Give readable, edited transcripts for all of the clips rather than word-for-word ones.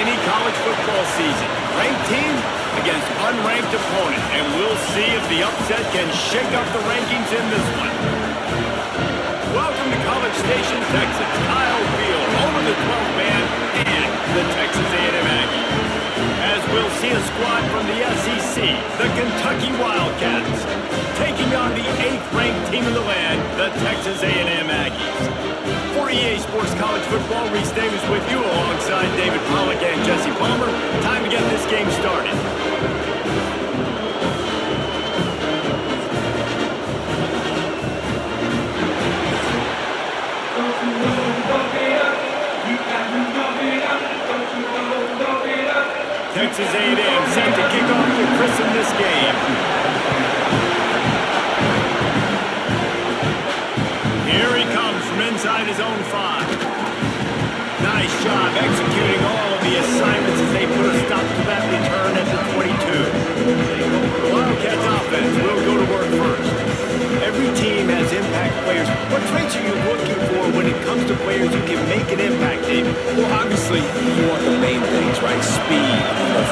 any college football season. Ranked team against unranked opponent, and we'll see if the upset can shake up the rankings in this one. Welcome to College Station, Texas. Kyle Field, home of the 12th man and the Texas A&M Aggies. As we'll see a squad from the SEC, the Kentucky Wildcats, taking on the 8th-ranked team in the land, the Texas A&M Aggies. For EA Sports College Football, Reese Davis with you alongside David Pollack and Jesse Palmer. Time to get this game started. Texas A&M set to kick off to christen this game. Here he comes from inside his own 5. Nice job executing all of the assignments as they put a stop to that return at the 22. The Wildcats offense will go to work first. Every team has impact players. What traits are you looking for when it comes to players who can make an impact, David? Well, obviously, you want the main things, right? Speed,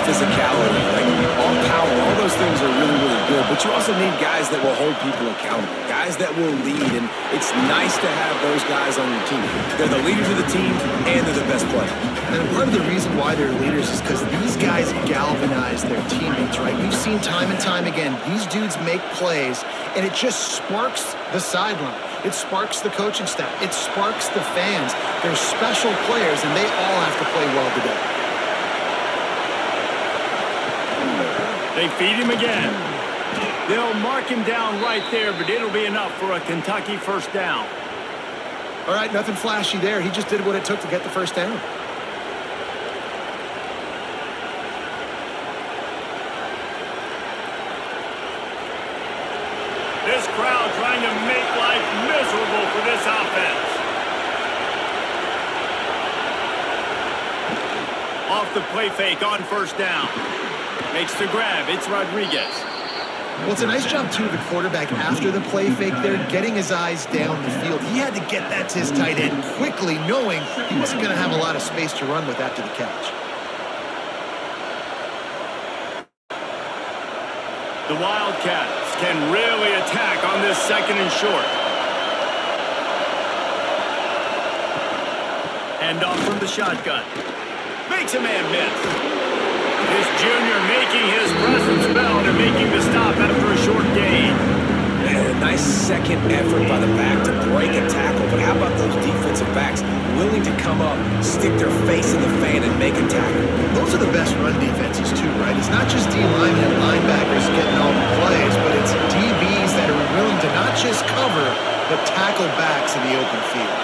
physicality, like all power, all those things are really, really good. But you also need guys that will hold people accountable, guys that will lead. And it's nice to have those guys on your team. They're the leaders of the team, and they're the best player. And part of the reason why they're leaders is because these guys galvanize their teammates, right? We've seen time and time again, these dudes make plays, and it just sparks the sideline. It sparks the coaching staff. It sparks the fans. They're special players, and they all have to play well together. They feed him again. They'll mark him down right there, but it'll be enough for a Kentucky first down. All right, nothing flashy there. He just did what it took to get the first down. This crowd trying to make life miserable for this offense. Off the play fake on first down. Makes the grab. It's Rodriguez. Well, it's a nice job, too, of the quarterback after the play fake there, getting his eyes down the field. He had to get that to his tight end quickly, knowing he wasn't going to have a lot of space to run with after the catch. The Wildcats can really attack on this second and short. Hand off from the shotgun. Makes a man miss. This junior making his presence felt and making the stop after a short gain. And a nice second effort by the back to break a tackle. But how about those defensive backs willing to come up, stick their face in the fan, and make a tackle? Those are the best run defenses, too, right? It's not just D-linemen and linebackers getting all the plays, but it's DBs that are willing to not just cover, but tackle backs in the open field.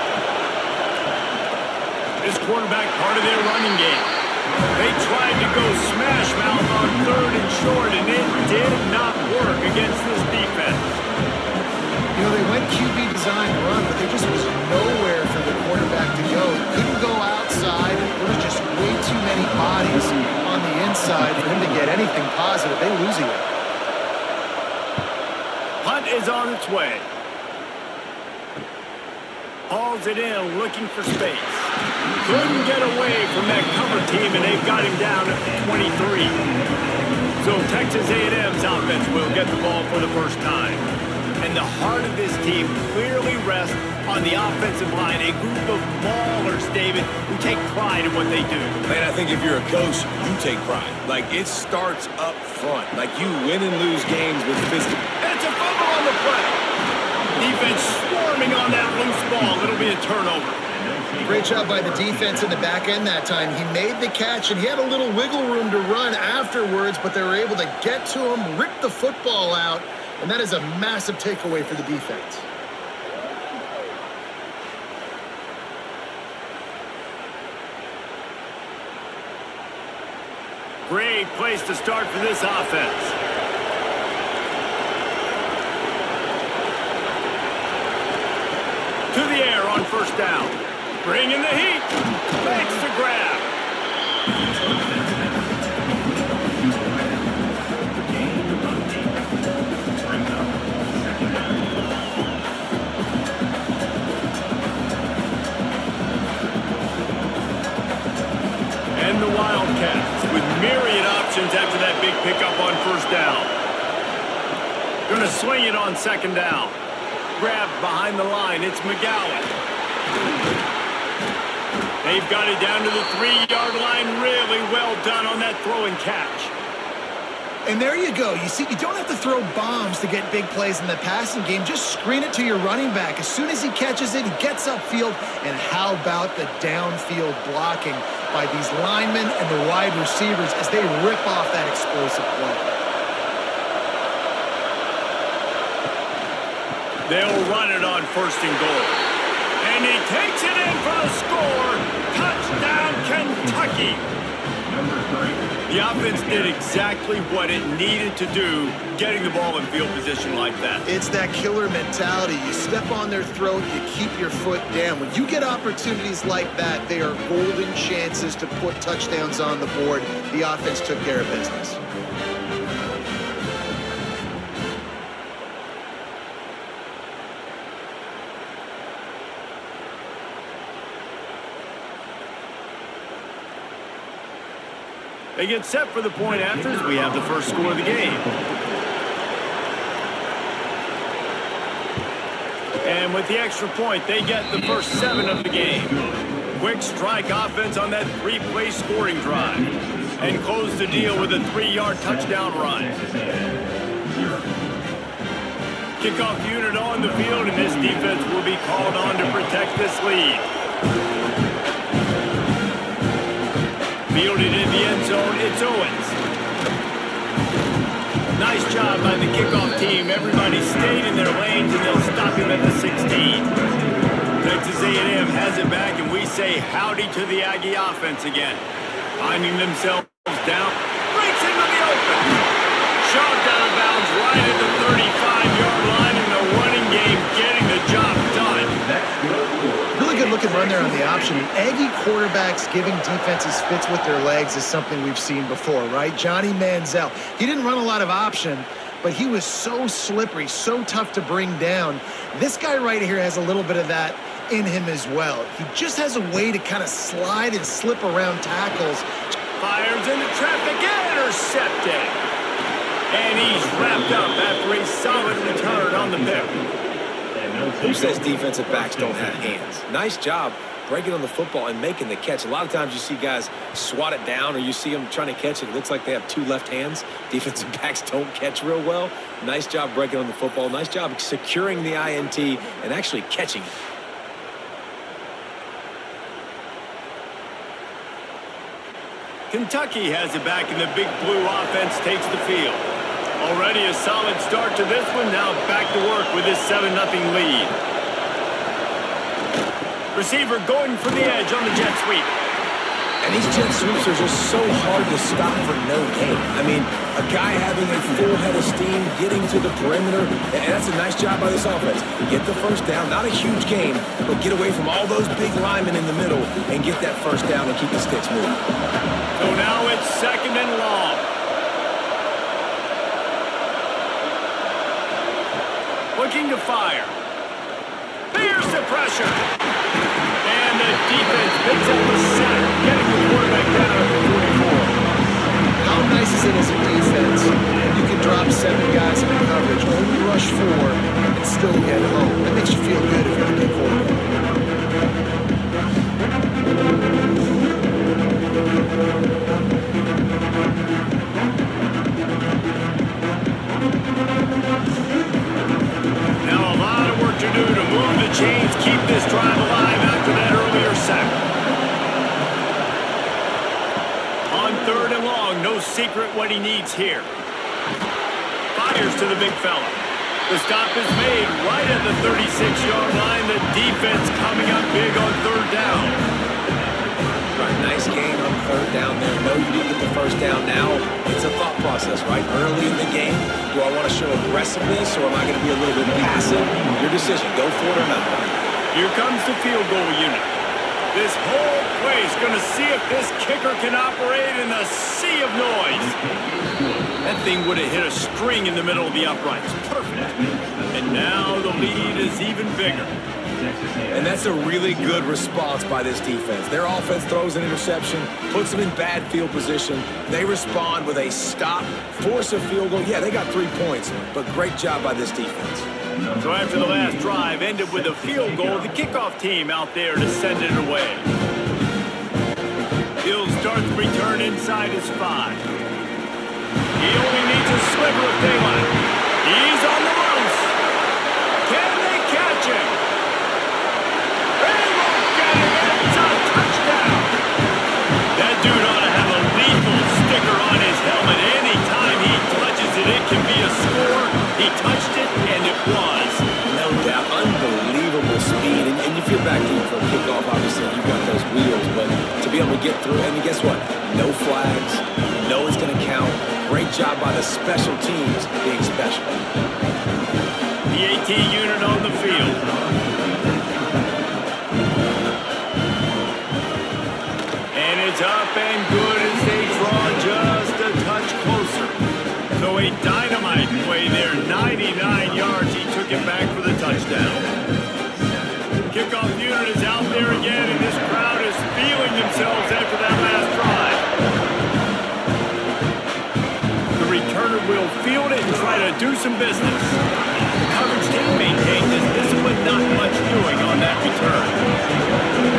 This quarterback part of their running game. They tried to go smash mouth on third and short, and it did not work against this defense. You know, they went QB design run, but there just was nowhere for the quarterback to go. He couldn't go outside. There was just way too many bodies on the inside for him to get anything positive. They lose it. Punt is on its way. Hauls it in, looking for space. Couldn't get away from that cover team, and they've got him down at 23. So Texas A&M's offense will get the ball for the first time. And the heart of this team clearly rests on the offensive line, a group of ballers, David, who take pride in what they do. Man, I think if you're a coach, you take pride. Like, it starts up front. Like, you win and lose games with physical. It's a fumble on the play. Defense swarming on that loose ball. It'll be a turnover. Great job by the defense in the back end that time. He made the catch, and he had a little wiggle room to run afterwards, but they were able to get to him, rip the football out, and that is a massive takeaway for the defense. Great place to start for this offense. To the air on first down. Bringing the heat. Makes the grab. And the Wildcats pick up on first down. Gonna swing it on second down. Grabbed behind the line. It's McGowan. They've got it down to the 3-yard line. Really well done on that throw and catch. And there you go. You see, you don't have to throw bombs to get big plays in the passing game. Just screen it to your running back. As soon as he catches it, he gets upfield. And how about the downfield blocking by these linemen and the wide receivers as they rip off that explosive play? They'll run it on first and goal. And he takes it in for the score. Touchdown, Kentucky. The offense did exactly what it needed to do, getting the ball in field position like that. It's that killer mentality. You step on their throat, you keep your foot down. When you get opportunities like that, they are golden chances to put touchdowns on the board. The offense took care of business. They get set for the point after as we have the first score of the game. And with the extra point, they get the first 7 of the game. Quick strike offense on that 3-play scoring drive. And close the deal with a 3-yard touchdown run. Kickoff unit on the field, and this defense will be called on to protect this lead. Fielded in the end zone, it's Owens. Nice job by the kickoff team. Everybody stayed in their lanes, and they'll stop him at the 16. Texas A&M has it back, and we say howdy to the Aggie offense again. Finding themselves down. Breaks into the open. Shoved out of bounds right at the 35-yard line in the running game, getting the job done. Really good looking run there on the option. Aggie quarterbacks giving defenses fits with their legs is something we've seen before, right? Johnny Manziel, he didn't run a lot of option, but he was so slippery, so tough to bring down. This guy right here has a little bit of that in him as well. He just has a way to kind of slide and slip around tackles. Fires into traffic, intercepted. And he's wrapped up after a solid return on the pick. Who says defensive backs don't have hands? Nice job breaking on the football and making the catch. A lot of times you see guys swat it down or you see them trying to catch it. It looks like they have 2 left hands. Defensive backs don't catch real well. Nice job breaking on the football. Nice job securing the INT and actually catching it. Kentucky has it back, and the big blue offense takes the field. Already a solid start to this one. Now back to work with this 7-0 lead. Receiver going for the edge on the jet sweep. And these jet sweeps are just so hard to stop for no gain. I mean, a guy having a full head of steam, getting to the perimeter, and that's a nice job by this offense. Get the first down, not a huge gain, but get away from all those big linemen in the middle and get that first down and keep the sticks moving. So now it's 2nd and long. Looking to fire. There's the pressure. And the defense picks up the sack, getting the quarterback down at the 44. How nice is it as a defense? You can drop 7 guys in coverage, only rush 4, and still get home. That makes you feel good if you're the big quarterback. Now a lot of work to do to move the chains, keep this drive alive after that earlier sack. On 3rd and long, no secret what he needs here. Fires to the big fella. The stop is made right at the 36-yard line. The defense coming up big on 3rd down. Right, nice gain on 3rd down there. No, you didn't get the first down now. It's a thought process, right? Early in the game, do I want to show aggressiveness or am I going to be a little bit passive? Your decision, go for it or not. Here comes the field goal unit. This whole place going to see if this kicker can operate in a sea of noise. That thing would have hit a string in the middle of the uprights. Perfect. And now the lead is even bigger. And that's a really good response by this defense. Their offense throws an interception, puts them in bad field position. They respond with a stop, force a field goal. Yeah, they got 3 points, but great job by this defense. So after the last drive ended with a field goal, the kickoff team out there to send it away. He'll start the return inside his 5. He only needs a sliver of daylight. He's on the loose. Can they catch him? They won't get him. It's a touchdown. That dude ought to have a lethal sticker on his helmet. Anytime he touches it, it can be a score. He touched it, and it was. No doubt. Unbelievable speed. And you feel back deep for a kickoff. Obviously, you've got those wheels. But to be able to get through, and guess what? No flags. No one's going to count. Great job by the special teams being special. The AT unit on the field. And it's up and good as they draw just a touch closer. So a dynamite play there. 99 yards. He took it back for the touchdown. Kickoff unit is out there again, and this crowd is feeling themselves after that last drive. The returner will field it and try to do some business. The coverage team maintained this discipline, not much doing on that return.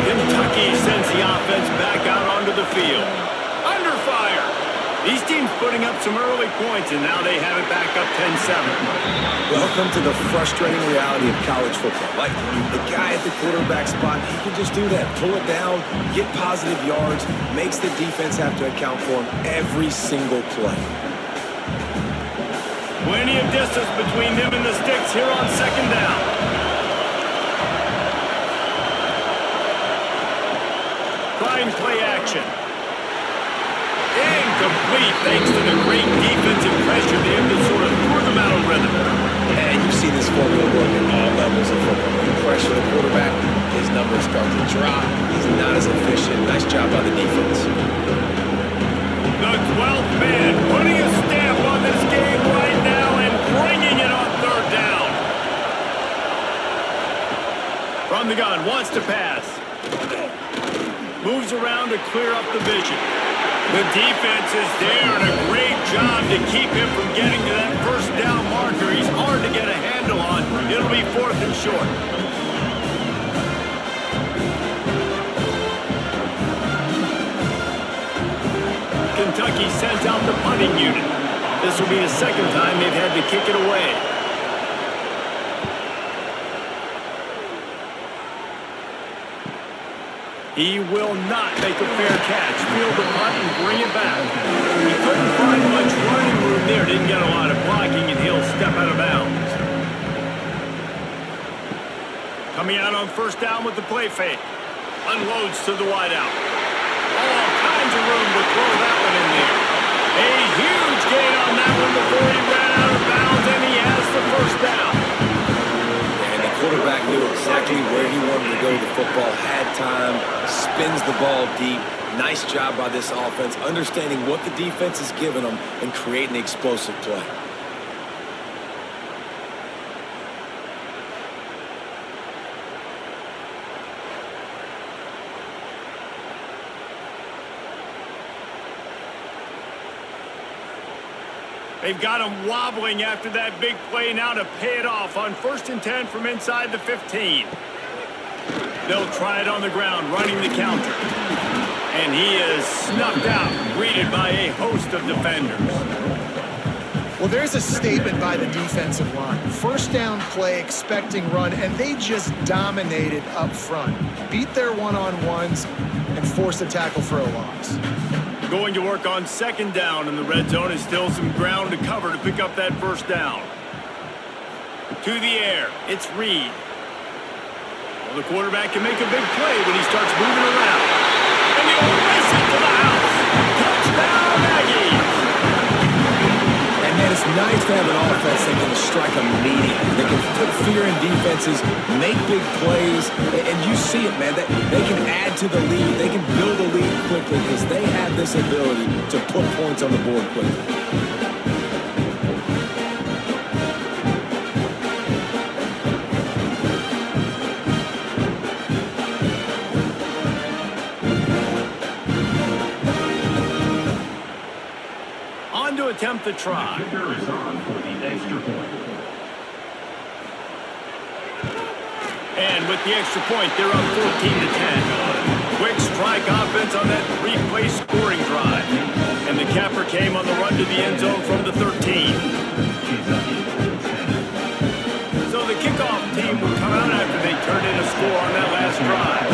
Kentucky sends the offense back out onto the field. Under fire. These teams putting up some early points, and now they have it back up 10-7. Welcome to the frustrating reality of college football. Like, the guy at the quarterback spot, he can just do that. Pull it down, get positive yards, makes the defense have to account for him every single play. Plenty of distance between them and the sticks here on second down. Trying play action. Incomplete thanks to the great defensive pressure there that sort of threw them out of rhythm. And you see this formula work at all levels of football. When you pressure the quarterback, his numbers start to drop. He's not as efficient. Nice job by the defense. The 12th man putting a stamp on this game right now and bringing it on third down. From the gun, wants to pass. Moves around to clear up the vision. The defense is there, and a great job to keep him from getting to that first down marker. He's hard to get a handle on. It'll be 4th and short. Kentucky sends out the punting unit. This will be the second time they've had to kick it away. He will not make a fair catch. Field the punt and bring it back. He couldn't find much running room there. Didn't get a lot of blocking, and he'll step out of bounds. Coming out on first down with the play fake. Unloads to the wideout. All kinds of room to throw that one in there. A huge gain on that one before he ran out of bounds, and he has the first down. Quarterback knew exactly where he wanted to go. The football had time, spins the ball deep. Nice job by this offense, understanding what the defense is giving them and creating an explosive play. They've got him wobbling after that big play now to pay it off on 1st and 10 from inside the 15. They'll try it on the ground, running the counter. And he is snuffed out, greeted by a host of defenders. Well, there's a statement by the defensive line. First down play, expecting run, and they just dominated up front. Beat their one-on-ones and forced a tackle for a loss. Going to work on second down, and the red zone is still some ground to cover to pick up that first down. To the air, it's Reed. Well, the quarterback can make a big play when he starts moving around. And he'll race it to the house. Touchdown, Aggies! And man, it's nice to have an offense that can strike immediately. They can put fear in defenses, make big plays, and you see it, man. They can add to the lead. They can build a lead quickly because they have this ability to put points on the board quickly. attempt the try. And with the extra point, they're up 14-10. Quick strike offense on that three-play scoring drive. And the capper came on the run to the end zone from the 13. So the kickoff team will come out after they turned in a score on that last drive.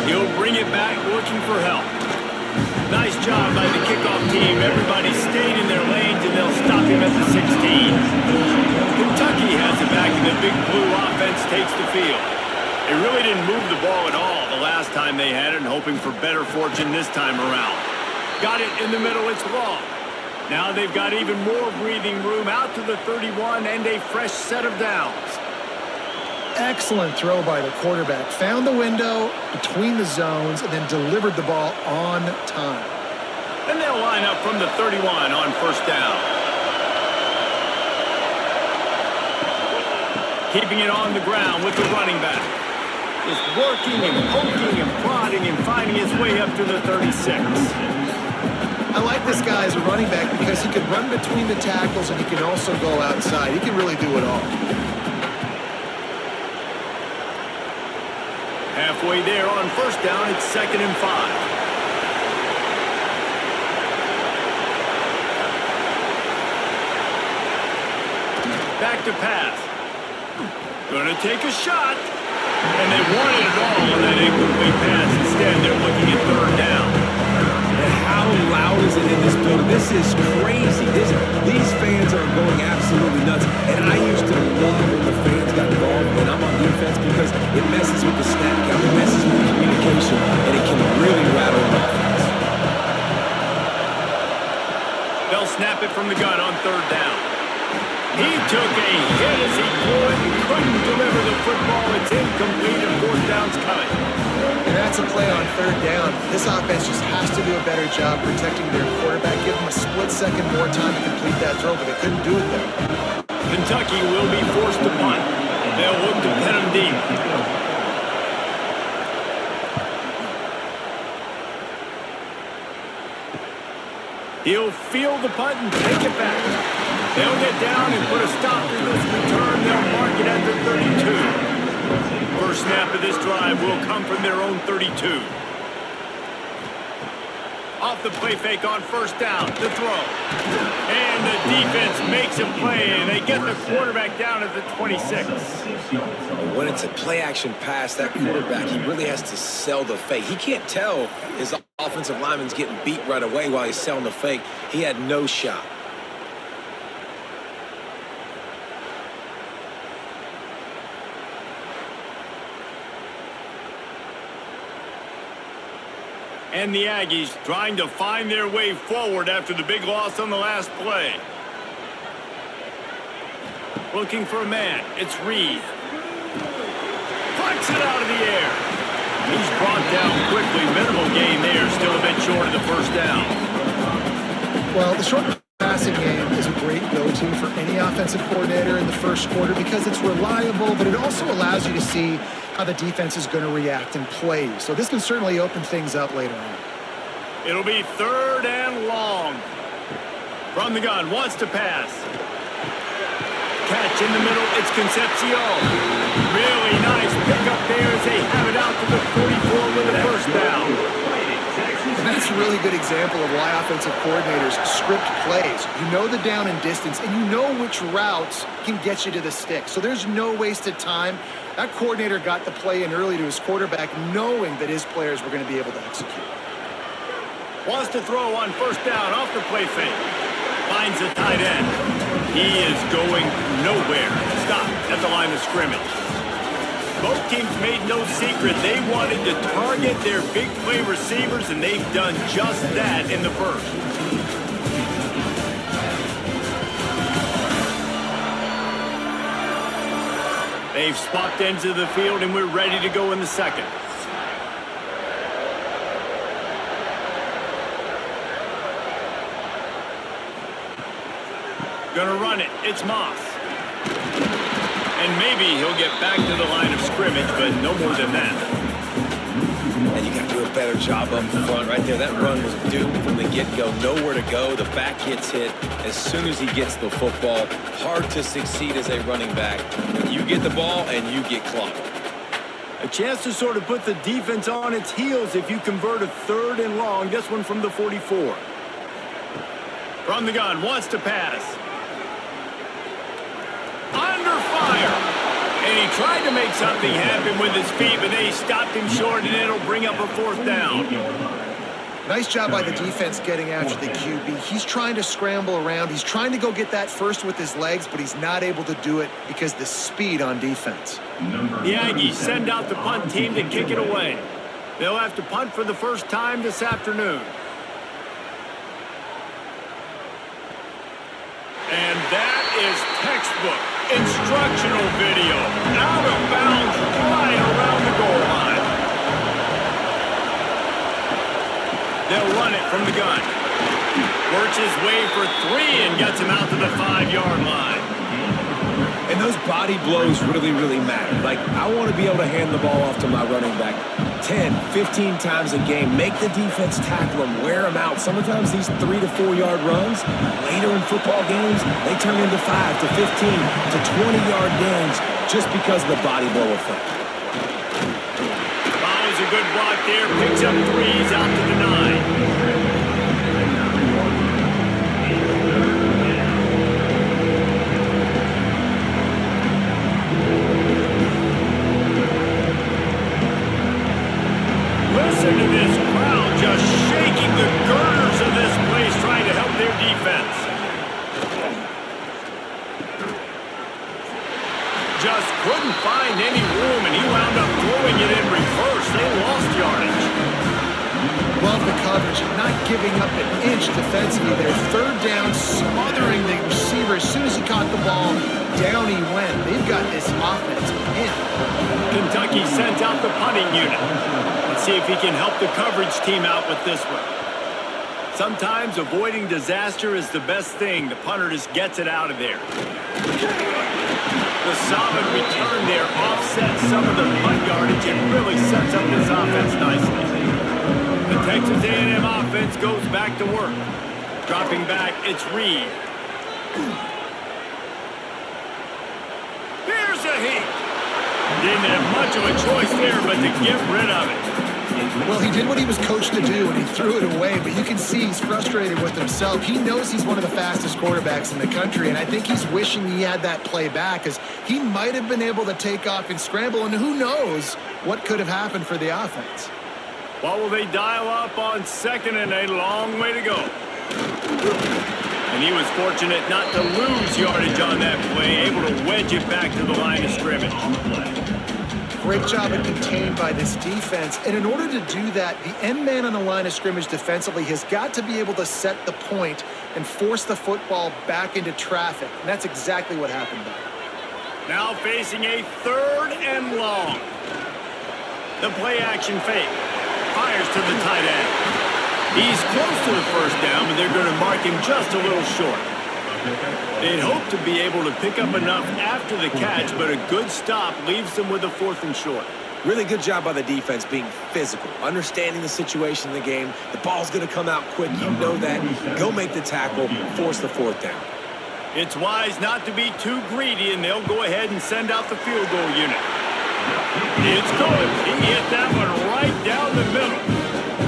He'll bring it back looking for help. Nice job by the kickoff team. Everybody stayed in their lanes, and they'll stop him at the 16. Kentucky has it back, and the big blue offense takes the field. They really didn't move the ball at all the last time they had it, and hoping for better fortune this time around. Got it in the middle, it's long. Now they've got even more breathing room out to the 31 and a fresh set of downs. Excellent throw by the quarterback. Found the window between the zones and then delivered the ball on time. And they'll line up from the 31 on first down. Keeping it on the ground with the running back. Just working and poking and prodding and finding his way up to the 36. I like this guy as a running back because he can run between the tackles and he can also go outside. He can really do it all. Halfway there on first down, it's 2nd and 5. Back to pass. Gonna take a shot. And they wanted it all on that incomplete pass. Instead, they're looking at 3rd down. And how loud is it in this building? This is crazy. These fans are going absolutely nuts. And I used to love when the fans got involved when I'm on defense because it messes with the snap count, it messes with the communication, and it can really rattle an offense. They'll snap it from the gun on 3rd down. He took a hit as he threw it and couldn't deliver the football. It's incomplete and 4th down's coming. And that's a play on 3rd down. This offense just has to do a better job protecting their quarterback. Give them a split second more time to complete that throw, but they couldn't do it there. Kentucky will be forced to punt. They'll look to pin him deep. He'll field the punt and take it back. They'll get down and put a stop to this return. They'll mark it at the 32. First snap of this drive will come from their own 32. Off the play fake on first down, the throw. And the defense makes a play, and they get the quarterback down at the 26. When it's a play-action pass, that quarterback, he really has to sell the fake. He can't tell his offensive lineman's getting beat right away while he's selling the fake. He had no shot. And the Aggies trying to find their way forward after the big loss on the last play. Looking for a man. It's Reed. Flicks it out of the air. He's brought down quickly. Minimal gain there. Still a bit short of the first down. Well, the short passing game is a great go-to for any offensive coordinator in the first quarter because it's reliable, but it also allows you to see how the defense is going to react and play. So this can certainly open things up later on. It'll be 3rd and long. From the gun, wants to pass. Catch in the middle, it's Concepcion. Really nice pickup there as they have it out to the 44 with a first down. And that's a really good example of why offensive coordinators script plays. You know the down and distance, and you know which routes can get you to the stick. So there's no wasted time. That coordinator got the play in early to his quarterback, knowing that his players were going to be able to execute. Wants to throw on first down off the play fake. Finds the tight end. He is going nowhere. Stop at the line of scrimmage. Both teams made no secret. They wanted to target their big play receivers, and they've done just that in the first. They've swapped ends of the field, and we're ready to go in the second. Gonna run it. It's Moss. And maybe he'll get back to the line of scrimmage, but no more than that. and you got to do a better job up front right there. That run was doomed from the get-go. Nowhere to go. The back gets hit as soon as he gets the football. Hard to succeed as a running back when you get the ball and you get clocked. A chance to sort of put the defense on its heels if you convert a 3rd and long. This one from the 44. From the gun, wants to pass. Under fire. And he tried to make something happen with his feet, but they stopped him short, and it'll bring up a 4th down. Nice job by the defense getting after the QB. He's trying to scramble around. He's trying to go get that first with his legs, but he's not able to do it because of the speed on defense. The Aggies send out the punt team to kick it away. They'll have to punt for the first time this afternoon. And that is textbook instructional video. Out of bounds right around the goal line. They'll run it from the gun. Works his way for 3 and gets him out to the 5-yard line. And those body blows really, really matter. Like, I want to be able to hand the ball off to my running back 10, 15 times a game. Make the defense tackle him, wear him out. Sometimes these 3 to 4 yard runs, later in football games, they turn into 5 to 15 to 20-yard gains just because of the body blow effect. Follows a good block there, picks up 3s out to the 9. Listen to this crowd just shaking the girders of this place trying to help their defense. Just couldn't find any room, and he wound up throwing it in reverse. They lost yardage. Love the coverage, not giving up an inch defensively there. 3rd down, smothering the receiver. As soon as he caught the ball, down he went. They've got this offense in. Kentucky sent out the punting unit. Let's see if he can help the coverage team out with this one. Sometimes avoiding disaster is the best thing. The punter just gets it out of there. The solid return there offsets some of the punt yardage and really sets up this offense nicely. The Texas A&M offense goes back to work. Dropping back, it's Reed. Here's a heat. Didn't have much of a choice there, but to get rid of it. Well, he did what he was coached to do, and he threw it away, but you can see he's frustrated with himself. He knows he's one of the fastest quarterbacks in the country, and I think he's wishing he had that play back, because he might have been able to take off and scramble, and who knows what could have happened for the offense. What will they dial up on 2nd and a long way to go? And he was fortunate not to lose yardage on that play, able to wedge it back to the line of scrimmage. Great job at contained by this defense. And in order to do that, the end man on the line of scrimmage defensively has got to be able to set the point and force the football back into traffic. And that's exactly what happened there. Now facing a 3rd and long. The play action fake. Fires to the tight end. He's close to the 1st down, but they're going to mark him just a little short. They'd hope to be able to pick up enough after the catch, but a good stop leaves them with a 4th and short. Really good job by the defense being physical, understanding the situation in the game. The ball's going to come out quick. You know that. Go make the tackle, force the 4th down. It's wise not to be too greedy, and they'll go ahead and send out the field goal unit. It's good. He hit that one right down the middle.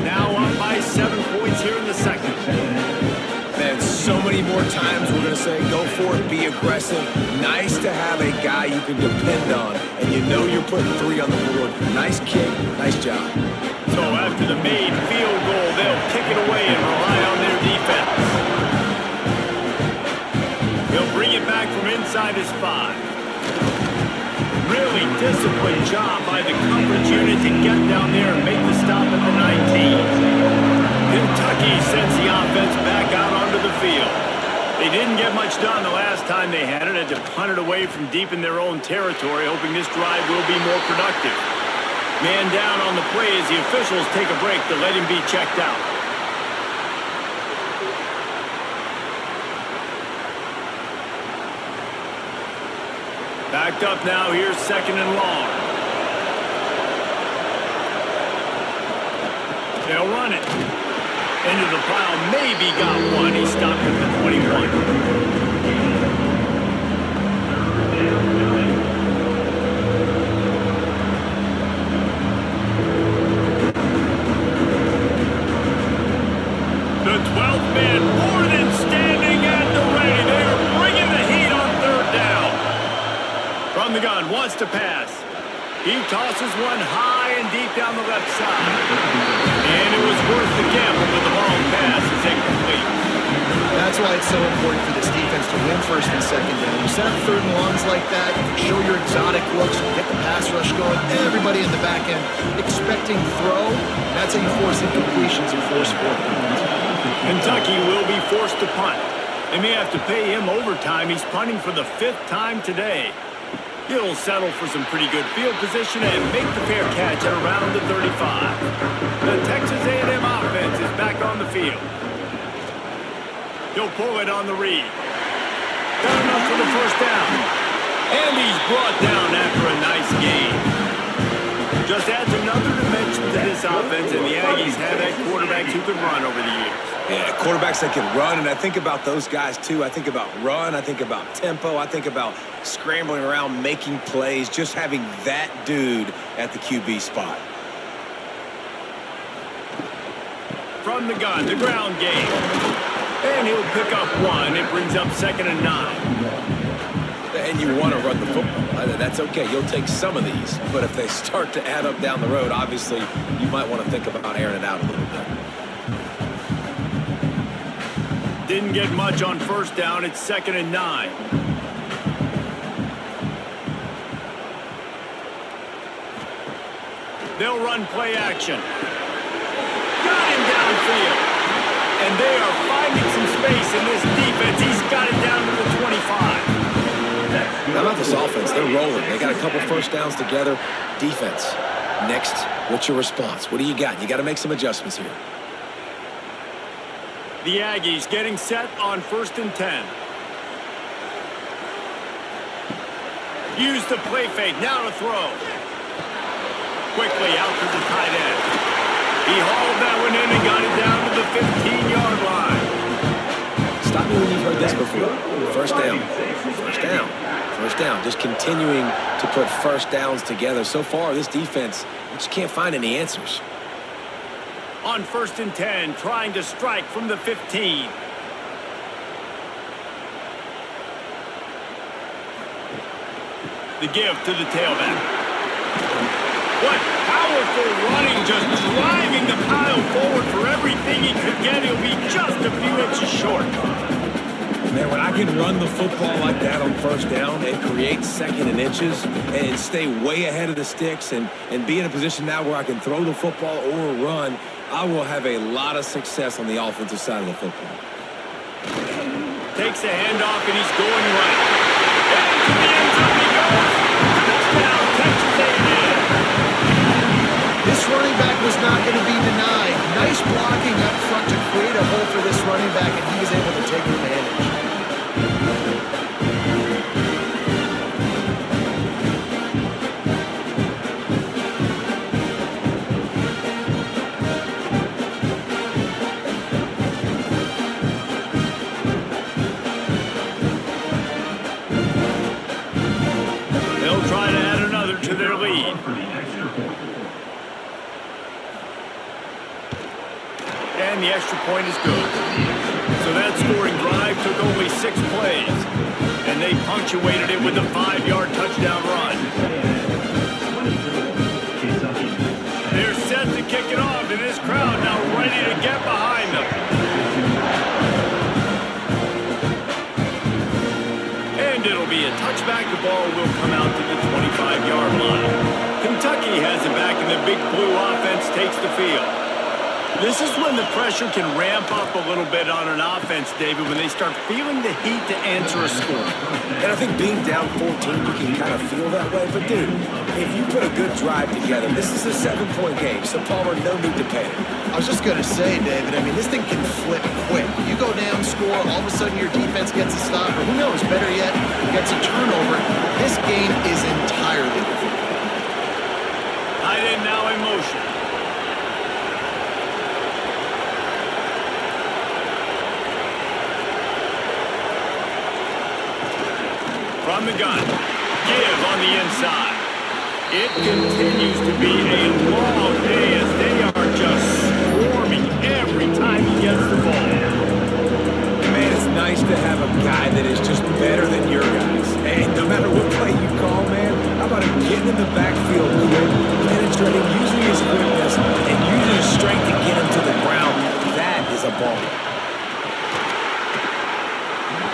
Now up by 7 points here in the 2nd. Man, so many more times we're going to say, go for it, be aggressive. Nice to have a guy you can depend on, and you know you're putting 3 on the board. Nice kick, nice job. So after the made field goal, they'll kick it away and rely on their defense. He'll bring it back from inside his 5. Really disciplined job by the coverage unit to get down there and make the stop at the 19. Kentucky sends the offense back out onto the field. They didn't get much done the last time they had it. Had to punt it away from deep in their own territory, hoping this drive will be more productive. Man down on the play as the officials take a break to let him be checked out. Backed up now, here's 2nd and long. They'll run it. Into the pile, maybe got one. He stopped at the 21. The 12th man more than standing at the ready. They are bringing the heat on third down. From the gun, wants to pass. He tosses one high and deep down the left side. And it was worth the gamble, but the long pass is incomplete. That's why it's so important for this defense to win first and second down. You set up third and longs like that, you can show your exotic looks, you get the pass rush going, everybody in the back end expecting throw. That's how you force incompletions and force fourth downs. Kentucky will be forced to punt. They may have to pay him overtime. He's punting for the 5th time today. He'll settle for some pretty good field position and make the fair catch at around the 35. The Texas A&M offense is back on the field. He'll pull it on the read. Got enough for the first down. And he's brought down after a nice gain. Just adds another dimension to this offense, and the Aggies have had quarterbacks who can run over the years. Yeah, quarterbacks that can run, and I think about those guys too. I think about run, I think about tempo, I think about scrambling around, making plays, just having that dude at the QB spot. From the gun, the ground game. And he'll pick up one. It brings up 2nd and 9. And you want to run the football. That's okay. You'll take some of these. But if they start to add up down the road, obviously, you might want to think about airing it out a little bit. Didn't get much on first down. It's 2nd and 9. They'll run play action. Got him downfield. And they are finding some space in this defense. He's got it down to the 25. How about this offense? They're rolling. They got a couple first downs together. Defense. Next, what's your response? What do you got? You got to make some adjustments here. The Aggies getting set on 1st and 10. Use the play fake. Now to throw. Quickly out to the tight end. He hauled that one in and got it down to the 15-yard line. Stop me when you've heard this before. First down. First down. First down. Just continuing to put first downs together. So far, this defense, we just can't find any answers. On 1st and 10, trying to strike from the 15. The give to the tailback. What powerful running, just driving the pile forward for everything he could get. He'll be just a few inches short. Man, when I can run the football like that on first down and create 2nd and inches and stay way ahead of the sticks and be in a position now where I can throw the football or run, I will have a lot of success on the offensive side of the football. Takes the handoff and he's going right. And to the end zone he goes. Touchdown, Texas A&M. This running back was not going to be denied. Nice blocking up front to create a hole for this running back, and he was able to take advantage. They'll try to add another to their lead. And the extra point is good. So that scoring drive took only 6 plays. And they punctuated it with a 5-yard touchdown run. They're set to kick it off, and this crowd now ready to get behind them. And it'll be a touchback. The ball will come out to the 25-yard line. Kentucky has it back, and the big blue offense takes the field. This is when the pressure can ramp up a little bit on an offense, David, when they start feeling the heat to answer a score. And I think being down 14, you can kind of feel that way. But, dude, if you put a good drive together, this is a 7-point game, so Palmer, no need to panic. I was just going to say, David, I mean, this thing can flip quick. You go down, score, all of a sudden your defense gets a stop, or who knows, better yet, gets a turnover. This game is entirely different. Tight end now in motion. from the gun. Give on the inside. It continues to be a long day as they are just swarming every time he gets the ball. Man, it's nice to have a guy that is just better than your guys. And no matter what play you call, man, how about him getting in the backfield quick, penetrating, using his quickness, and using his strength to get him to the ground. That is a ball.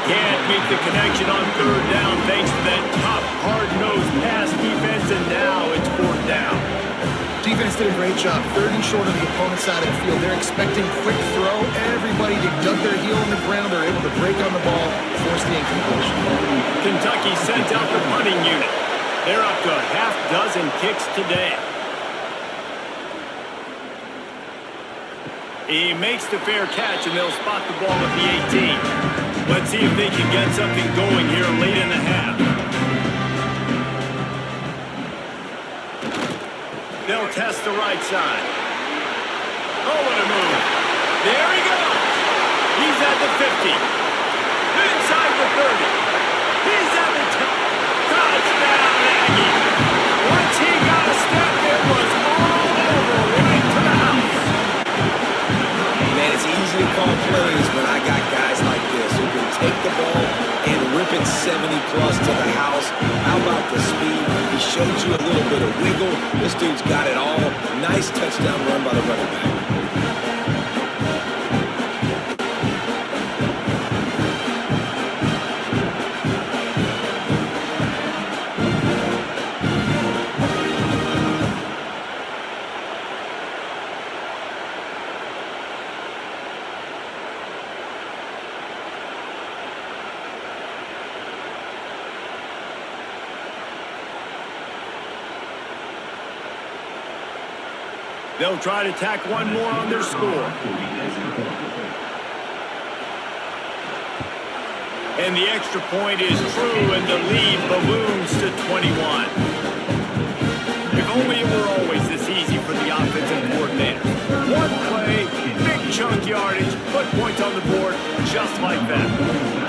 Can't meet the connection on third down thanks to that tough, hard-nosed pass defense, and now it's fourth down. Defense did a great job. Third and short on the opponent's side of the field. They're expecting quick throw. Everybody dug their heel in the ground. They're able to break on the ball, force the incompletion. Kentucky sent out the punting unit. They're up to a half dozen kicks today. He makes the fair catch, and they'll spot the ball at the 18. Let's see if they can get something going here late in the half. They'll test the right side. Oh, what a move. There he goes. He's at the 50. Inside the 30. He's at the 10. Touchdown, Aggies. Once he got a step, it was all over right to the house. Man, it's easy to call plays when I got guys like this who can take the ball and rip it 70-plus to the house. How about the speed? He showed you a little bit of wiggle. This dude's got it all. Nice touchdown run by the running back. They'll try to tack one more on their score. And the extra point is true, and the lead balloons to 21. If only it were always this easy for the offensive coordinator. One play, big chunk yardage, put points on the board just like that.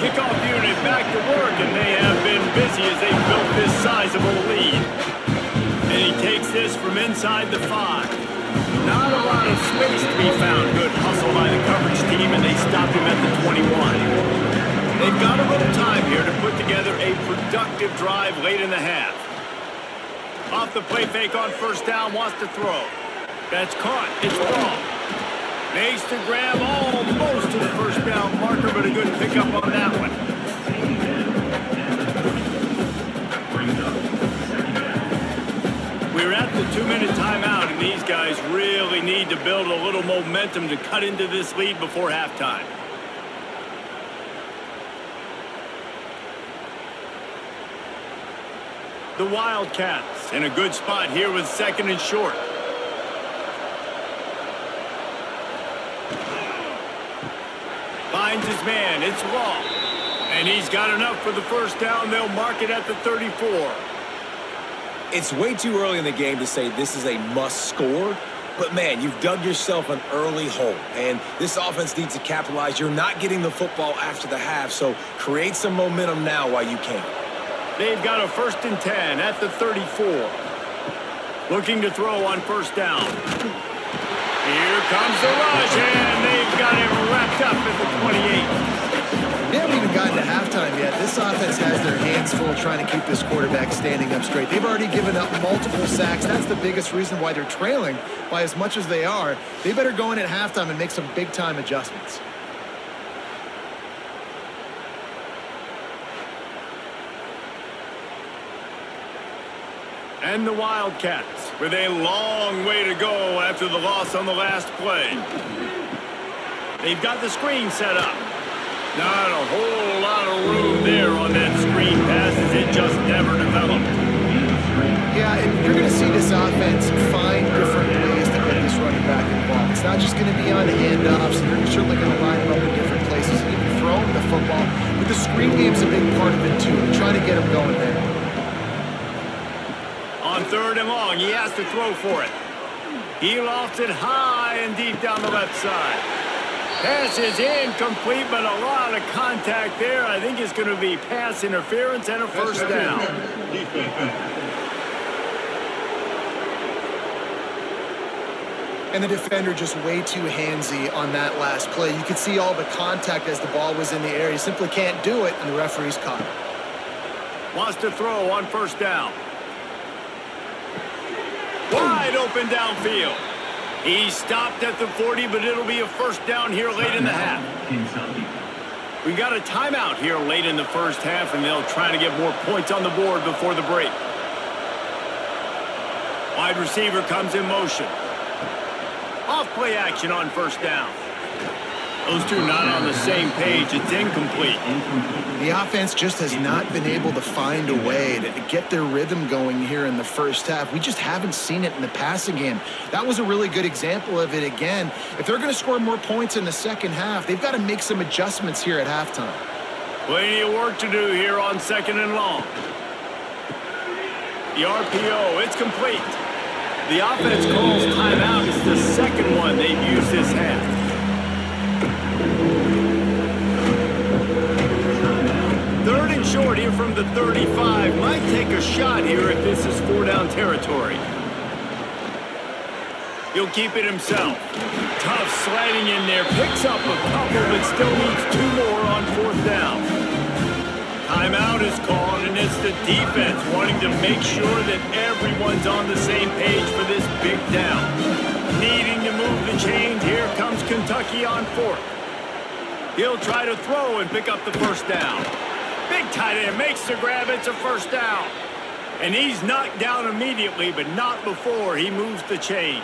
Kickoff unit back to work, and they have been busy as they built this sizable lead. And he takes this from inside the 5. Not a lot of space to be found. Good hustle by the coverage team, and they stop him at the 21. They've got a little time here to put together a productive drive late in the half. Off the play fake on first down, wants to throw. That's caught. It's wrong. Makes the grab almost to the first down marker, but a good pickup on that one. We're at the 2-minute timeout, and these guys really need to build a little momentum to cut into this lead before halftime. The Wildcats in a good spot here with second and short. Finds his man. It's long. And he's got enough for the first down. They'll mark it at the 34. It's way too early in the game to say this is a must score, but man, you've dug yourself an early hole, and this offense needs to capitalize. You're not getting the football after the half, so create some momentum now while you can. They've got a 1st and 10 at the 34. Looking to throw on first down. Here comes the rush, and they've got him wrapped up at the 28. They haven't even gotten to halftime yet. This offense has their hands full trying to keep this quarterback standing up straight. They've already given up multiple sacks. That's the biggest reason why they're trailing by as much as they are. They better go in at halftime and make some big-time adjustments. And the Wildcats with a long way to go after the loss on the last play. They've got the screen set up. Not a whole lot of room there on that screen pass as it just never developed. Yeah, and you're going to see this offense find different ways to get this running back involved. It's not just going to be on handoffs. They're certainly going to line him up in different places and even throw him the football. But the screen game's a big part of it, too. Try to get him going there. On 3rd and long, he has to throw for it. He lofts it high and deep down the left side. Pass is incomplete, but a lot of contact there. I think it's going to be pass interference and a first down. And the defender just way too handsy on that last play. You could see all the contact as the ball was in the air. He simply can't do it, and the referee's caught it. Wants to throw on first down. Wide open downfield. He stopped at the 40, but it'll be a first down here late in the half. We got a timeout here late in the first half, and they'll try to get more points on the board before the break. Wide receiver comes in motion. Off play action on first down. Those two not on the same page. It's incomplete. The offense just has not been able to find a way to get their rhythm going here in the first half. We just haven't seen it in the passing game. That was a really good example of it again. If they're going to score more points in the second half, they've got to make some adjustments here at halftime. Plenty of work to do here on second and long. The RPO, it's complete. The offense calls timeout. It's the second one they've used this half. Third and short here from the 35. Might take a shot here if this is 4-down territory. He'll keep it himself. Tough sliding in there. Picks up a couple, but still needs 2 more on 4th down. Timeout is called, and it's the defense wanting to make sure that everyone's on the same page for this big down. Needing to move the chains. Here comes Kentucky on 4th. He'll try to throw and pick up the first down. Big tight end makes the grab. It's a first down. And he's knocked down immediately, but not before he moves the chains.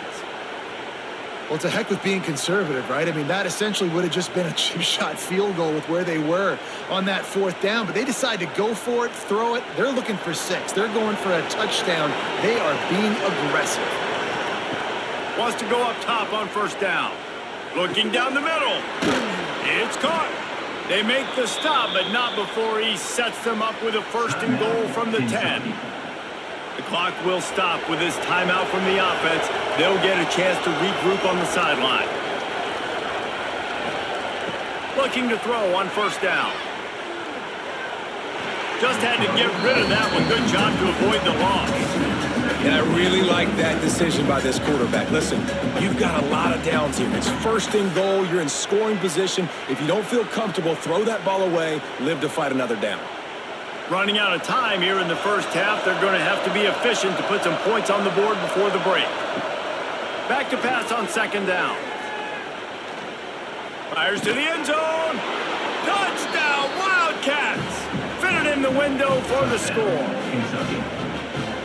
Well, it's a heck with being conservative, right? I mean, that essentially would have just been a chip shot field goal with where they were on that 4th down. But they decide to go for it, throw it. They're looking for 6. They're going for a touchdown. They are being aggressive. Wants to go up top on first down. Looking down the middle. It's caught. They make the stop, but not before he sets them up with a first and goal from the 10. The clock will stop with this timeout from the offense. They'll get a chance to regroup on the sideline. Looking to throw on first down. Just had to get rid of that one. Good job to avoid the loss. And I really like that decision by this quarterback. Listen, you've got a lot of downs here. It's first and goal. You're in scoring position. If you don't feel comfortable, throw that ball away. Live to fight another down. Running out of time here in the first half. They're going to have to be efficient to put some points on the board before the break. Back to pass on second down. Fires to the end zone. Touchdown, Wildcats! Fitted in the window for the score.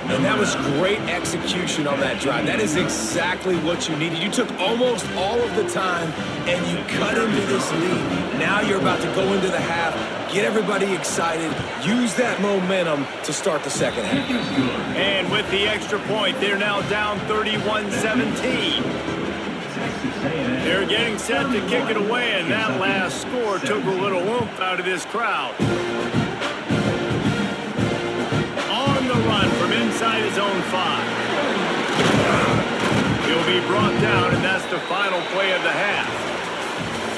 And that was great execution on that drive. That is exactly what you needed. You took almost all of the time, and you cut into this lead. Now you're about to go into the half, get everybody excited, use that momentum to start the second half. And with the extra point, they're now down 31-17. They're getting set to kick it away, and that last score took a little oomph out of this crowd. The run from inside his own 5. He'll be brought down, and that's the final play of the half.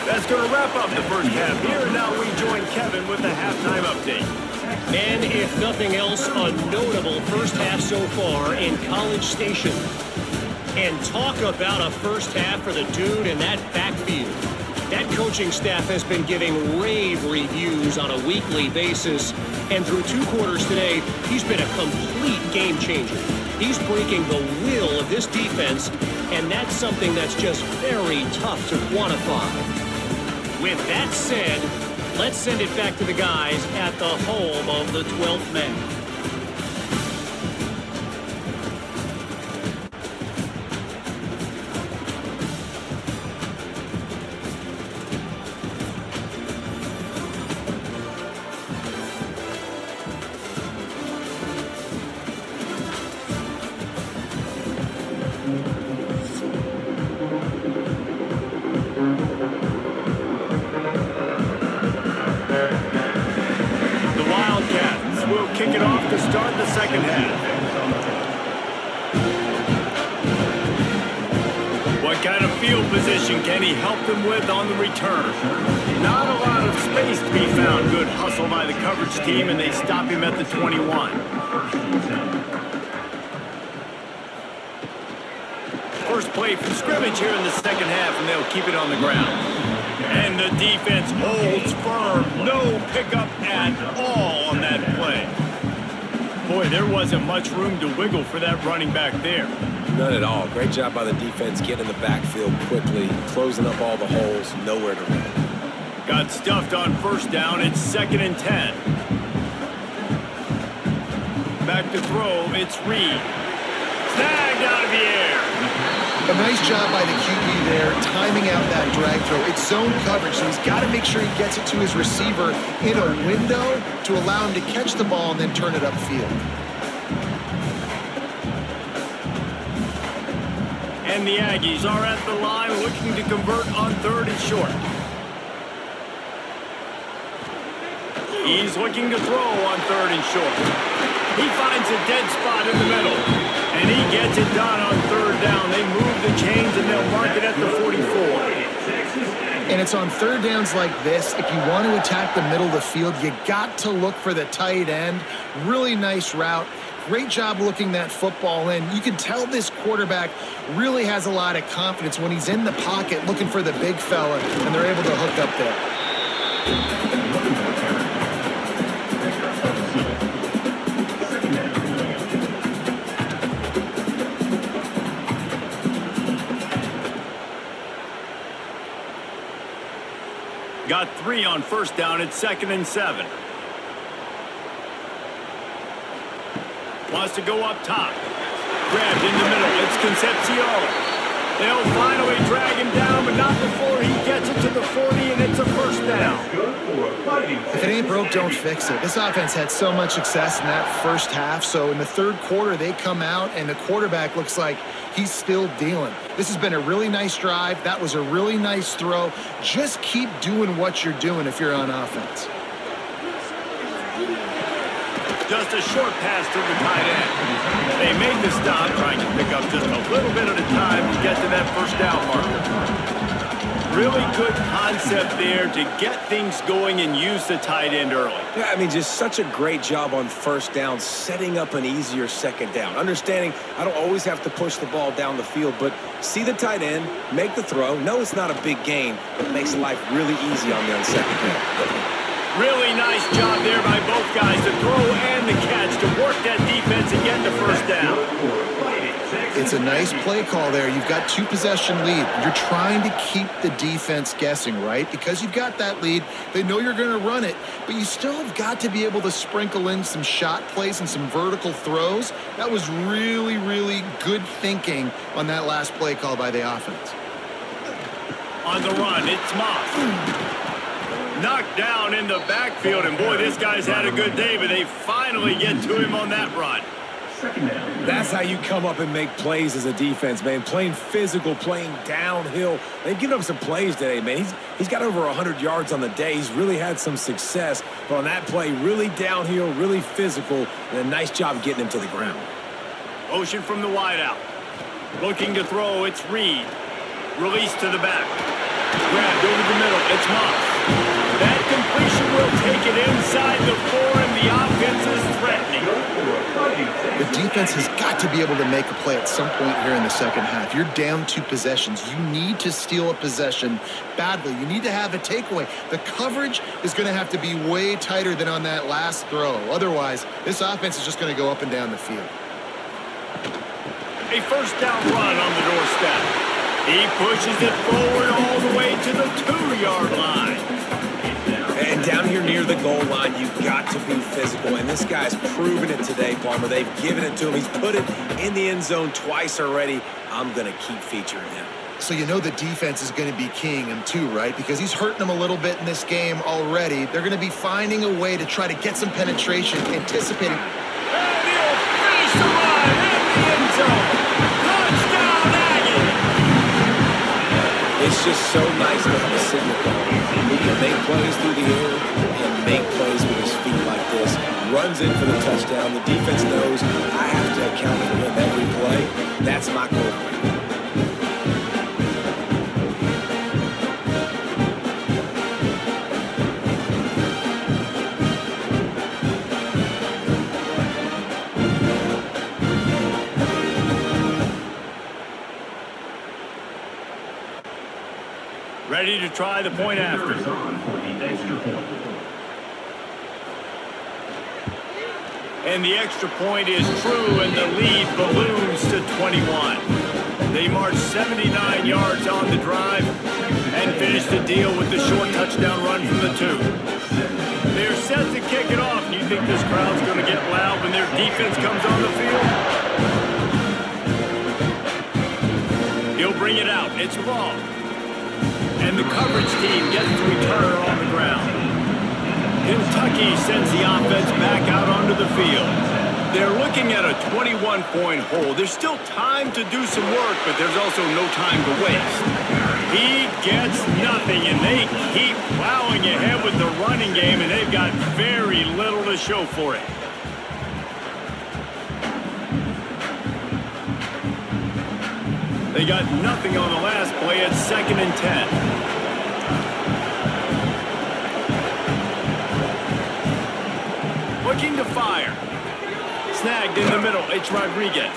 That's going to wrap up the first half here, and now we join Kevin with the halftime update. And if nothing else, a notable first half so far in College Station. And talk about a first half for the dude in that backfield. That coaching staff has been giving rave reviews on a weekly basis. And through 2 quarters today, he's been a complete game changer. He's breaking the will of this defense, and that's something that's just very tough to quantify. With that said, let's send it back to the guys at the home of the 12th man. Kick it off to start the second half. What kind of field position can he help them with on the return? Not a lot of space to be found. Good hustle by the coverage team, and they stop him at the 21. First play from scrimmage here in the second half, and they'll keep it on the ground. And the defense holds firm. No pickup at all on that play. Boy, there wasn't much room to wiggle for that running back there. None at all. Great job by the defense getting in the backfield quickly, closing up all the holes, nowhere to run. Got stuffed on first down. It's 2nd and 10. Back to throw. It's Reed. Snagged out of the air. A nice job by the QB there, timing out that drag throw. It's zone coverage, so he's got to make sure he gets it to his receiver in a window to allow him to catch the ball and then turn it upfield. And the Aggies are at the line looking to convert on 3rd and short. He's looking to throw on 3rd and short. He finds a dead spot in the middle. And he gets it done on 3rd down. They move the chains and they'll mark it at the 44. And it's on 3rd downs like this. If you want to attack the middle of the field, you got to look for the tight end. Really nice route. Great job looking that football in. You can tell this quarterback really has a lot of confidence when he's in the pocket looking for the big fella, and they're able to hook up there. Got 3 on first down. It's 2nd and 7. Wants to go up top. Grabbed in the middle. It's Concepcion. They'll finally drag him down, but not before he gets it to the 40, and it's a first down. If it ain't broke, don't fix it. This offense had so much success in that first half, so in the 3rd quarter, they come out, and the quarterback looks like he's still dealing. This has been a really nice drive. That was a really nice throw. Just keep doing what you're doing if you're on offense. Just a short pass to the tight end. They made the stop, trying to pick up just a little bit at a time to get to that first down marker. Really good concept there to get things going and use the tight end early. Yeah, I mean, just such a great job on first down, setting up an easier second down. Understanding I don't always have to push the ball down the field, but see the tight end, make the throw. No, it's not a big gain, but it makes life really easy on me on second down. Really nice job there by both guys to throw and the catch to work that defense and get the first down. It's a nice play call there. You've got 2-possession lead. You're trying to keep the defense guessing, right? Because you've got that lead, they know you're going to run it, but you still have got to be able to sprinkle in some shot plays and some vertical throws. That was really, really good thinking on that last play call by the offense. On the run, it's Moss. Knocked down in the backfield, and boy, this guy's had a good day, but they finally get to him on that run. That's how you come up and make plays as a defense, man. Playing physical, playing downhill. They've given up some plays today, man. He's got over 100 yards on the day. He's really had some success. But on that play, really downhill, really physical, and a nice job getting him to the ground. Motion from the wideout. Looking to throw, it's Reed. Release to the back. Grabbed over the middle, it's Moss. That completion will take it inside the 4, and the offense is threatening. The defense has got to be able to make a play at some point here in the second half. You're down 2 possessions. You need to steal a possession badly. You need to have a takeaway. The coverage is going to have to be way tighter than on that last throw. Otherwise, this offense is just going to go up and down the field. A first down run on the doorstep. He pushes it forward all the way to the 2-yard line. And down here near the goal line, you've got to be physical. And this guy's proven it today, Palmer. They've given it to him. He's put it in the end zone twice already. I'm going to keep featuring him. So you know the defense is going to be keying him too, right? Because he's hurting them a little bit in this game already. They're going to be finding a way to try to get some penetration, anticipating. And he'll finish the run in the end zone. Touchdown, Aggies! It's just so nice to have a signal call. He can make plays through the air and make plays with his feet like this. Runs in for the touchdown. The defense knows I have to account for him every play. That's my quarterback. Ready to try the point after. And the extra point is true, and the lead balloons to 21. They marched 79 yards on the drive and finished the deal with the short touchdown run from the 2. They're set to kick it off. Do you think this crowd's going to get loud when their defense comes on the field? He'll bring it out. It's ball. And the coverage team gets the returner on the ground. Kentucky sends the offense back out onto the field. They're looking at a 21-point hole. There's still time to do some work, but there's also no time to waste. He gets nothing, and they keep plowing ahead with the running game, and they've got very little to show for it. They got nothing on the last play. It's 2nd and 10. Looking to fire. Snagged in the middle. It's Rodriguez.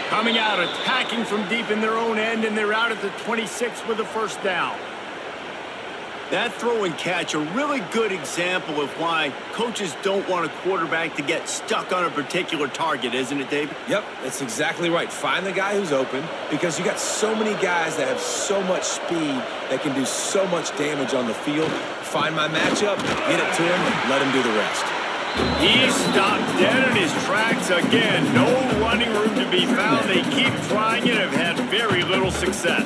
Coming out, attacking from deep in their own end, and they're out at the 26 with a first down. That throw and catch, a really good example of why coaches don't want a quarterback to get stuck on a particular target, isn't it, David? Yep, that's exactly right. Find the guy who's open, because you got so many guys that have so much speed that can do so much damage on the field. Find my matchup, get it to him, let him do the rest. He stopped dead in his tracks again. No running room to be found. They keep trying it, have had very little success.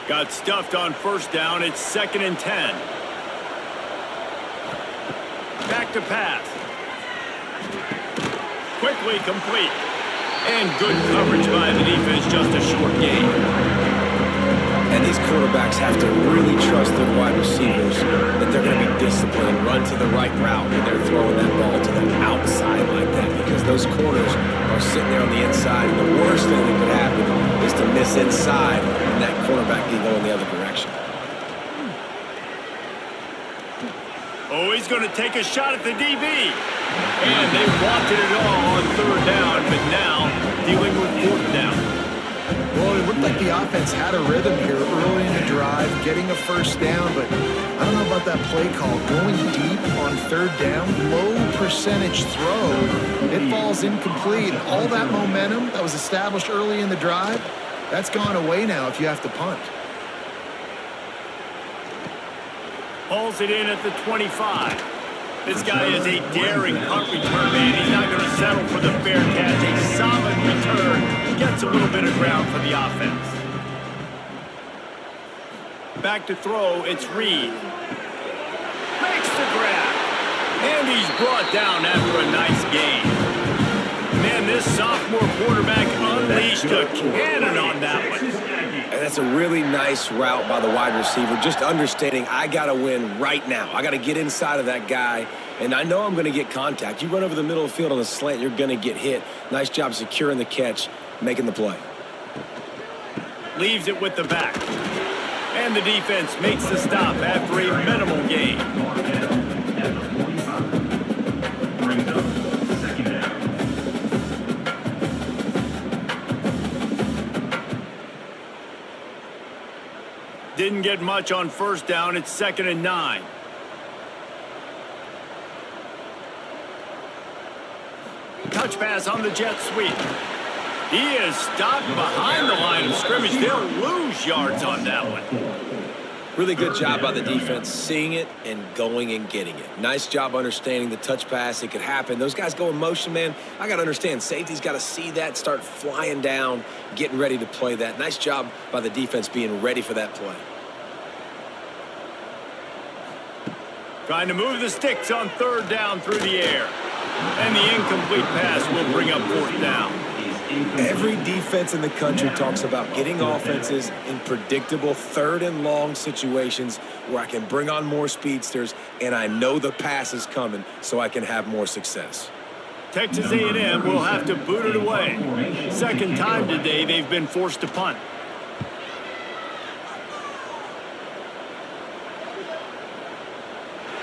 Got stuffed on first down. It's 2nd and 10. Back to pass. Quickly complete. And good coverage by the defense, just a short gain. And these quarterbacks have to really trust their wide receivers that they're going to be disciplined, run to the right route when they're throwing that ball to the outside like that, because those corners are sitting there on the inside, and the worst thing that could happen is to miss inside and that quarterback can go in the other direction. Oh, he's going to take a shot at the DB. And they wanted it all on 3rd down, but now dealing with 4th down. Well, it looked like the offense had a rhythm here early in the drive, getting a first down, but I don't know about that play call. Going deep on 3rd down, low percentage throw, it falls incomplete. All that momentum that was established early in the drive, that's gone away now if you have to punt. Hauls it in at the 25. This guy is a daring punt return man. He's not going to settle for the fair catch. A solid return. Gets a little bit of ground for the offense. Back to throw. It's Reed. Makes the grab. And he's brought down after a nice gain. Man, this sophomore quarterback unleashed a cannon on that one. And that's a really nice route by the wide receiver, just understanding I got to win right now. I got to get inside of that guy, and I know I'm going to get contact. You run over the middle of the field on a slant, you're going to get hit. Nice job securing the catch, making the play. Leaves it with the back. And the defense makes the stop after a minimal gain. Didn't get much on first down. It's 2nd and 9. Touch pass on the jet sweep. He is stopped behind the line of scrimmage. They'll lose yards on that one. Really good job by the defense, seeing it and going and getting it. Nice job understanding the touch pass. It could happen. Those guys go in motion, man. I got to understand, safety's got to see that, start flying down, getting ready to play that. Nice job by the defense being ready for that play. Trying to move the sticks on 3rd down through the air. And the incomplete pass will bring up 4th down. Every defense in the country talks about getting offenses in predictable 3rd and long situations where I can bring on more speedsters and I know the pass is coming so I can have more success. Texas A&M will have to boot it away. 2nd time today they've been forced to punt.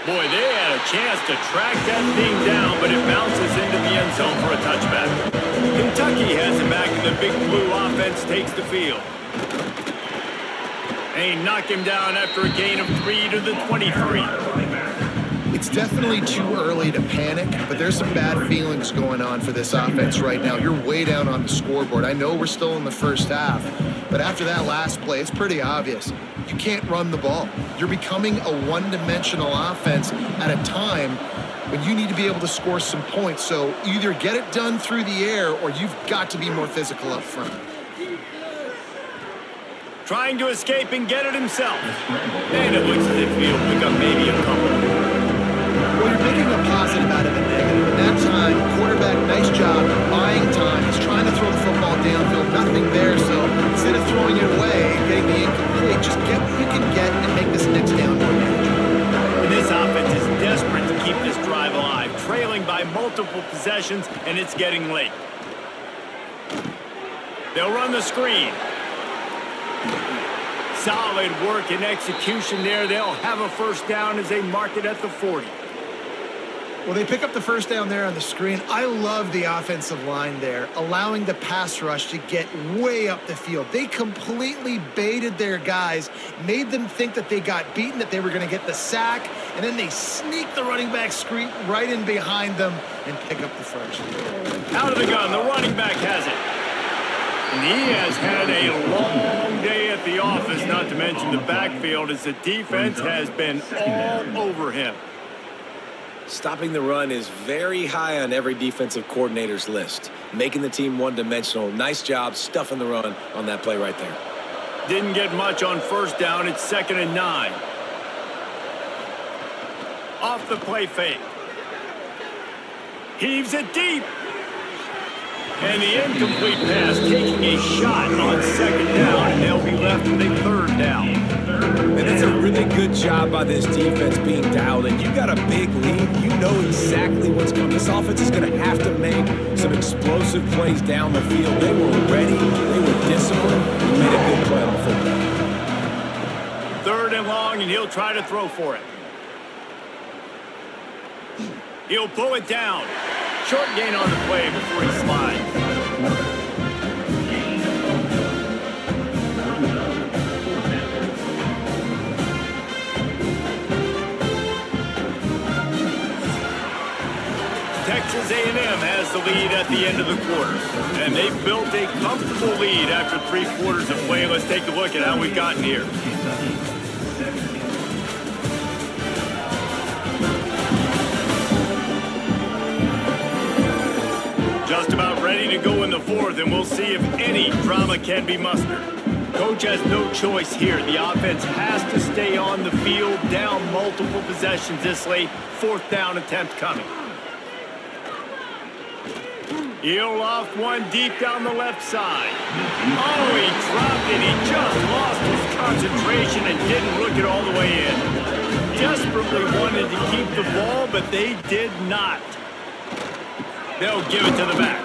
Boy, they had a chance to track that thing down, but it bounces into the end zone for a touchback. Kentucky has it back, and the Big Blue offense takes the field. They knock him down after a gain of 3 to the 23. It's definitely too early to panic, but there's some bad feelings going on for this offense right now. You're way down on the scoreboard. I know we're still in the first half, but after that last play, it's pretty obvious. You can't run the ball. You're becoming a one-dimensional offense at a time when you need to be able to score some points. So either get it done through the air or you've got to be more physical up front. Trying to escape and get it himself. And it looks as if he'll pick up maybe a couple. Well, you're making a positive out of a negative. And that time, quarterback, nice job buying time. He's trying to throw the football downfield, nothing there. So instead of throwing it away and getting the incomplete, just get what you can get and make this next down more manageable. And this offense is desperate to keep this drive alive, trailing by multiple possessions, and it's getting late. They'll run the screen. Solid work and execution there. They'll have a first down as they mark it at the 40. Well, they pick up the first down there on the screen. I love the offensive line there, allowing the pass rush to get way up the field. They completely baited their guys, made them think that they got beaten, that they were going to get the sack, and then they sneak the running back screen right in behind them and pick up the first. Out of the gun, the running back has it. And he has had a long day at the office, not to mention the backfield, as the defense has been all over him. Stopping the run is very high on every defensive coordinator's list. Making the team one-dimensional. Nice job stuffing the run on that play right there. Didn't get much on first down. It's 2nd and 9. Off the play fake. Heaves it deep. And the incomplete pass taking a shot on 2nd down, and they'll be left with a 3rd down. And it's a really good job by this defense being dialed in. You got a big lead. You know exactly what's coming. This offense is going to have to make some explosive plays down the field. They were ready. They were disciplined. They made a good play on the football. 3rd and long, and he'll try to throw for it. He'll pull it down. Short gain on the play before he slides. Texas A&M has the lead at the end of the quarter. And they've built a comfortable lead after 3 quarters of play. Let's take a look at how we've gotten here. Just about ready to go in the 4th, and we'll see if any drama can be mustered. Coach has no choice here. The offense has to stay on the field, down multiple possessions this late. 4th down attempt coming. He'll loft one deep down the left side. Oh, he dropped it. He just lost his concentration and didn't look it all the way in. Desperately wanted to keep the ball, but they did not. They'll give it to the back.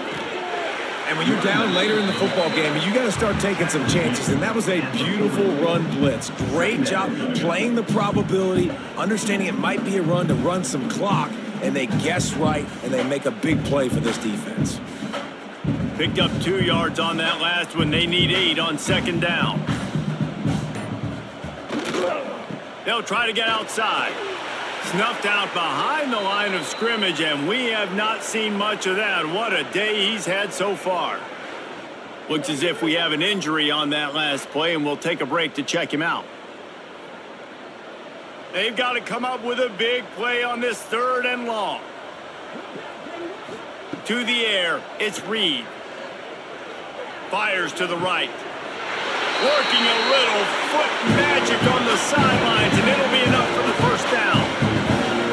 And when you're down later in the football game, you got to start taking some chances. And that was a beautiful run blitz. Great job playing the probability, understanding it might be a run to run some clock, and they guess right, and they make a big play for this defense. Picked up 2 yards on that last one. They need 8 on 2nd down. They'll try to get outside. Snuffed out behind the line of scrimmage, and we have not seen much of that. What a day he's had so far. Looks as if we have an injury on that last play, and we'll take a break to check him out. They've got to come up with a big play on this 3rd and long. To the air, it's Reed. Fires to the right. Working a little foot magic on the sidelines, and it'll be enough for the first down.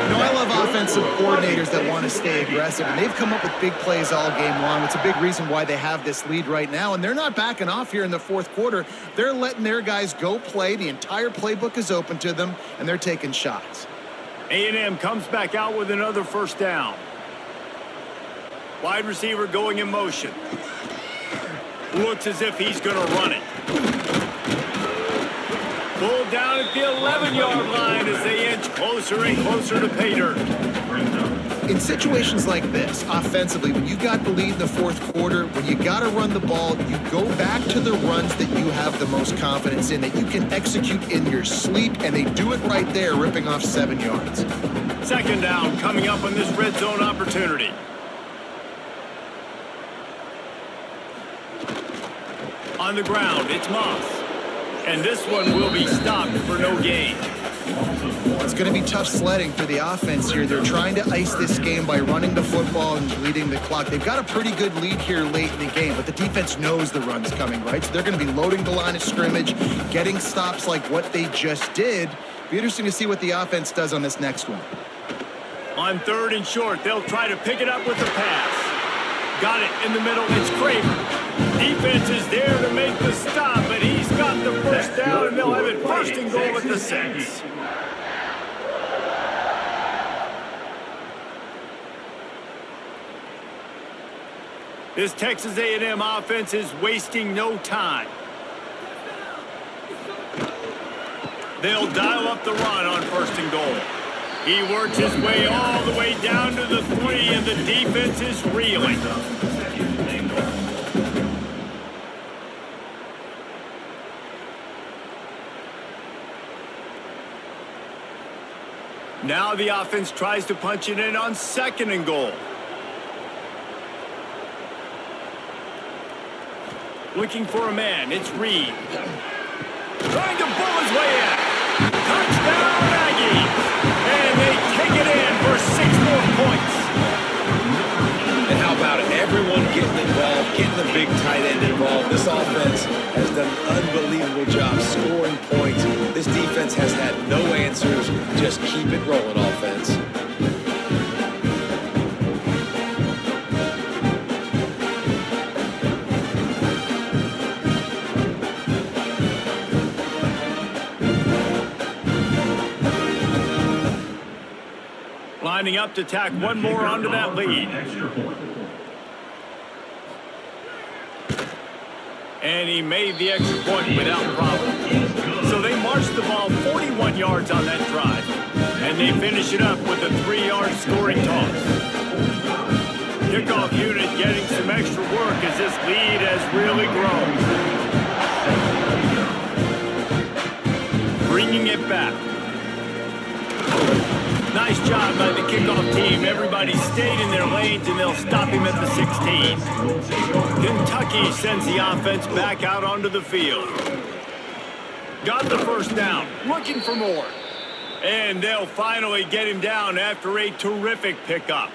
You know, I love offensive coordinators that want to stay aggressive, and they've come up with big plays all game long. It's a big reason why they have this lead right now, and they're not backing off here in the 4th quarter. They're letting their guys go play. The entire playbook is open to them, and they're taking shots. A&M comes back out with another first down. Wide receiver going in motion. Looks as if he's going to run it. Pulled down at the 11-yard line as they inch closer and closer to pay dirt. In situations like this, offensively, when you got the lead in the fourth quarter, when you got to run the ball, you go back to the runs that you have the most confidence in, that you can execute in your sleep, and they do it right there, ripping off 7 yards. Second down coming up on this red zone opportunity. On the ground, it's Moss. And this one will be stopped for no gain. It's going to be tough sledding for the offense here. They're trying to ice this game by running the football and bleeding the clock. They've got a pretty good lead here late in the game, but the defense knows the run's coming, right? So they're going to be loading the line of scrimmage, getting stops like what they just did. Be interesting to see what the offense does on this next one. On third and short, they'll try to pick it up with the pass. Got it in the middle. It's Craver. Defense is there to make the stop, but he's got the first down, and they'll have it first and goal at the 6. This Texas A&M offense is wasting no time. They'll dial up the run on first and goal. He works his way all the way down to the 3, and the defense is reeling. Now the offense tries to punch it in on second and goal. Looking for a man, it's Reed. Trying to pull his way in. Touchdown, Aggies! And they take it in for 6 more points. And how about it? Everyone getting involved, getting the big tight end involved. This offense has done an unbelievable job scoring points. This defense has had no answers. Just keep it rolling, offense. Lining up to tack one more onto that lead. And he made the extra point without problem. So they marched the ball 41 yards on that drive. And they finish it up with a 3-yard scoring toss. Kickoff unit getting some extra work as this lead has really grown. Bringing it back. Nice job by the kickoff team. Everybody stayed in their lanes, and they'll stop him at the 16. Kentucky sends the offense back out onto the field. Got the first down, looking for more. And they'll finally get him down after a terrific pickup.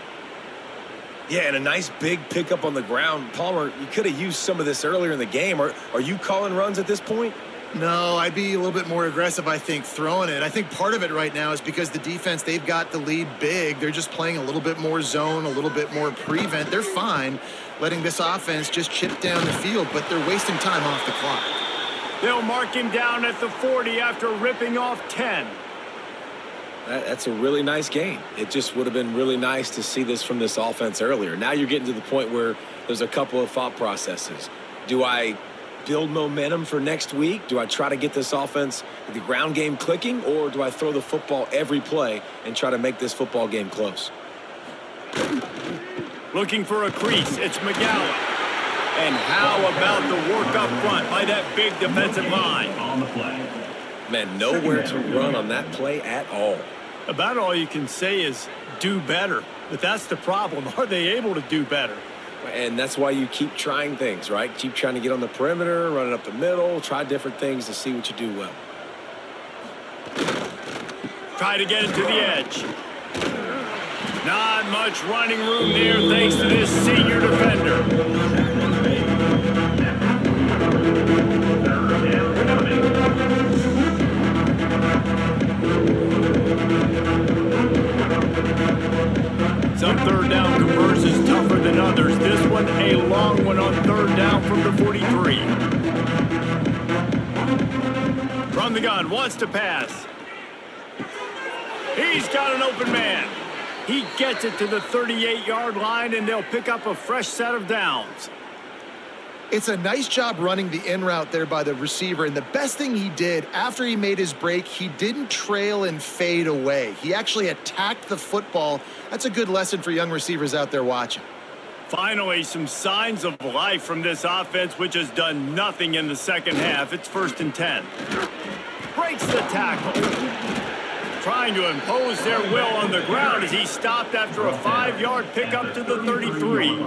Yeah, and a nice big pickup on the ground. Palmer, you could have used some of this earlier in the game. Are you calling runs at this point? No, I'd be a little bit more aggressive, I think, throwing it. I think part of it right now is because the defense, they've got the lead big. They're just playing a little bit more zone, a little bit more prevent. They're fine letting this offense just chip down the field, but they're wasting time off the clock. They'll mark him down at the 40 after ripping off 10. That's a really nice game. It just would have been really nice to see this from this offense earlier. Now you're getting to the point where there's a couple of thought processes. Do I build momentum for next week? Do I try to get this offense, the ground game clicking, or do I throw the football every play and try to make this football game close? Looking for a crease, it's McGowan. And how about the work up front by that big defensive line? On the play. Man, nowhere to run on that play at all. About all you can say is do better. But that's the problem. Are they able to do better? And that's why you keep trying things, right? Keep trying to get on the perimeter, run it up the middle, try different things to see what you do well. Try to get it to the edge. Not much running room there thanks to this senior defender. Some third down conversions tougher than others. This one a long one on third down from the 43. From the gun, wants to pass. He's got an open man. He gets it to the 38-yard line, and they'll pick up a fresh set of downs. It's a nice job running the in route there by the receiver, and the best thing he did after he made his break, he didn't trail and fade away. He actually attacked the football. That's a good lesson for young receivers out there watching. Finally, some signs of life from this offense, which has done nothing in the second half. It's 1st and 10. Breaks the tackle. Trying to impose their will on the ground as he stopped after a 5-yard pickup to the 33.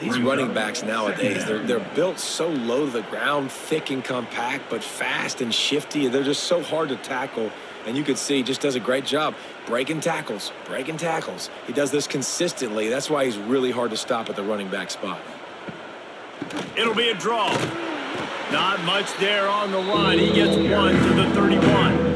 These running backs nowadays, they're built so low to the ground, thick and compact, but fast and shifty. They're just so hard to tackle. And you can see he just does a great job breaking tackles. He does this consistently. That's why he's really hard to stop at the running back spot. It'll be a draw. Not much there on the line. He gets 1 to the 31.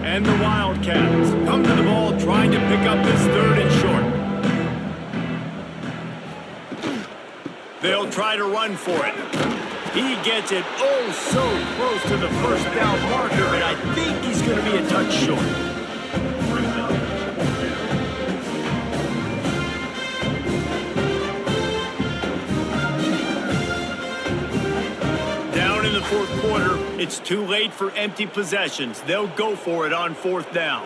And the Wildcats come to the ball trying to pick up this 3rd and short. They'll try to run for it. He gets it oh so close to the 1st down marker, but I think he's going to be a touch short. Down in the 4th quarter, it's too late for empty possessions. They'll go for it on 4th down.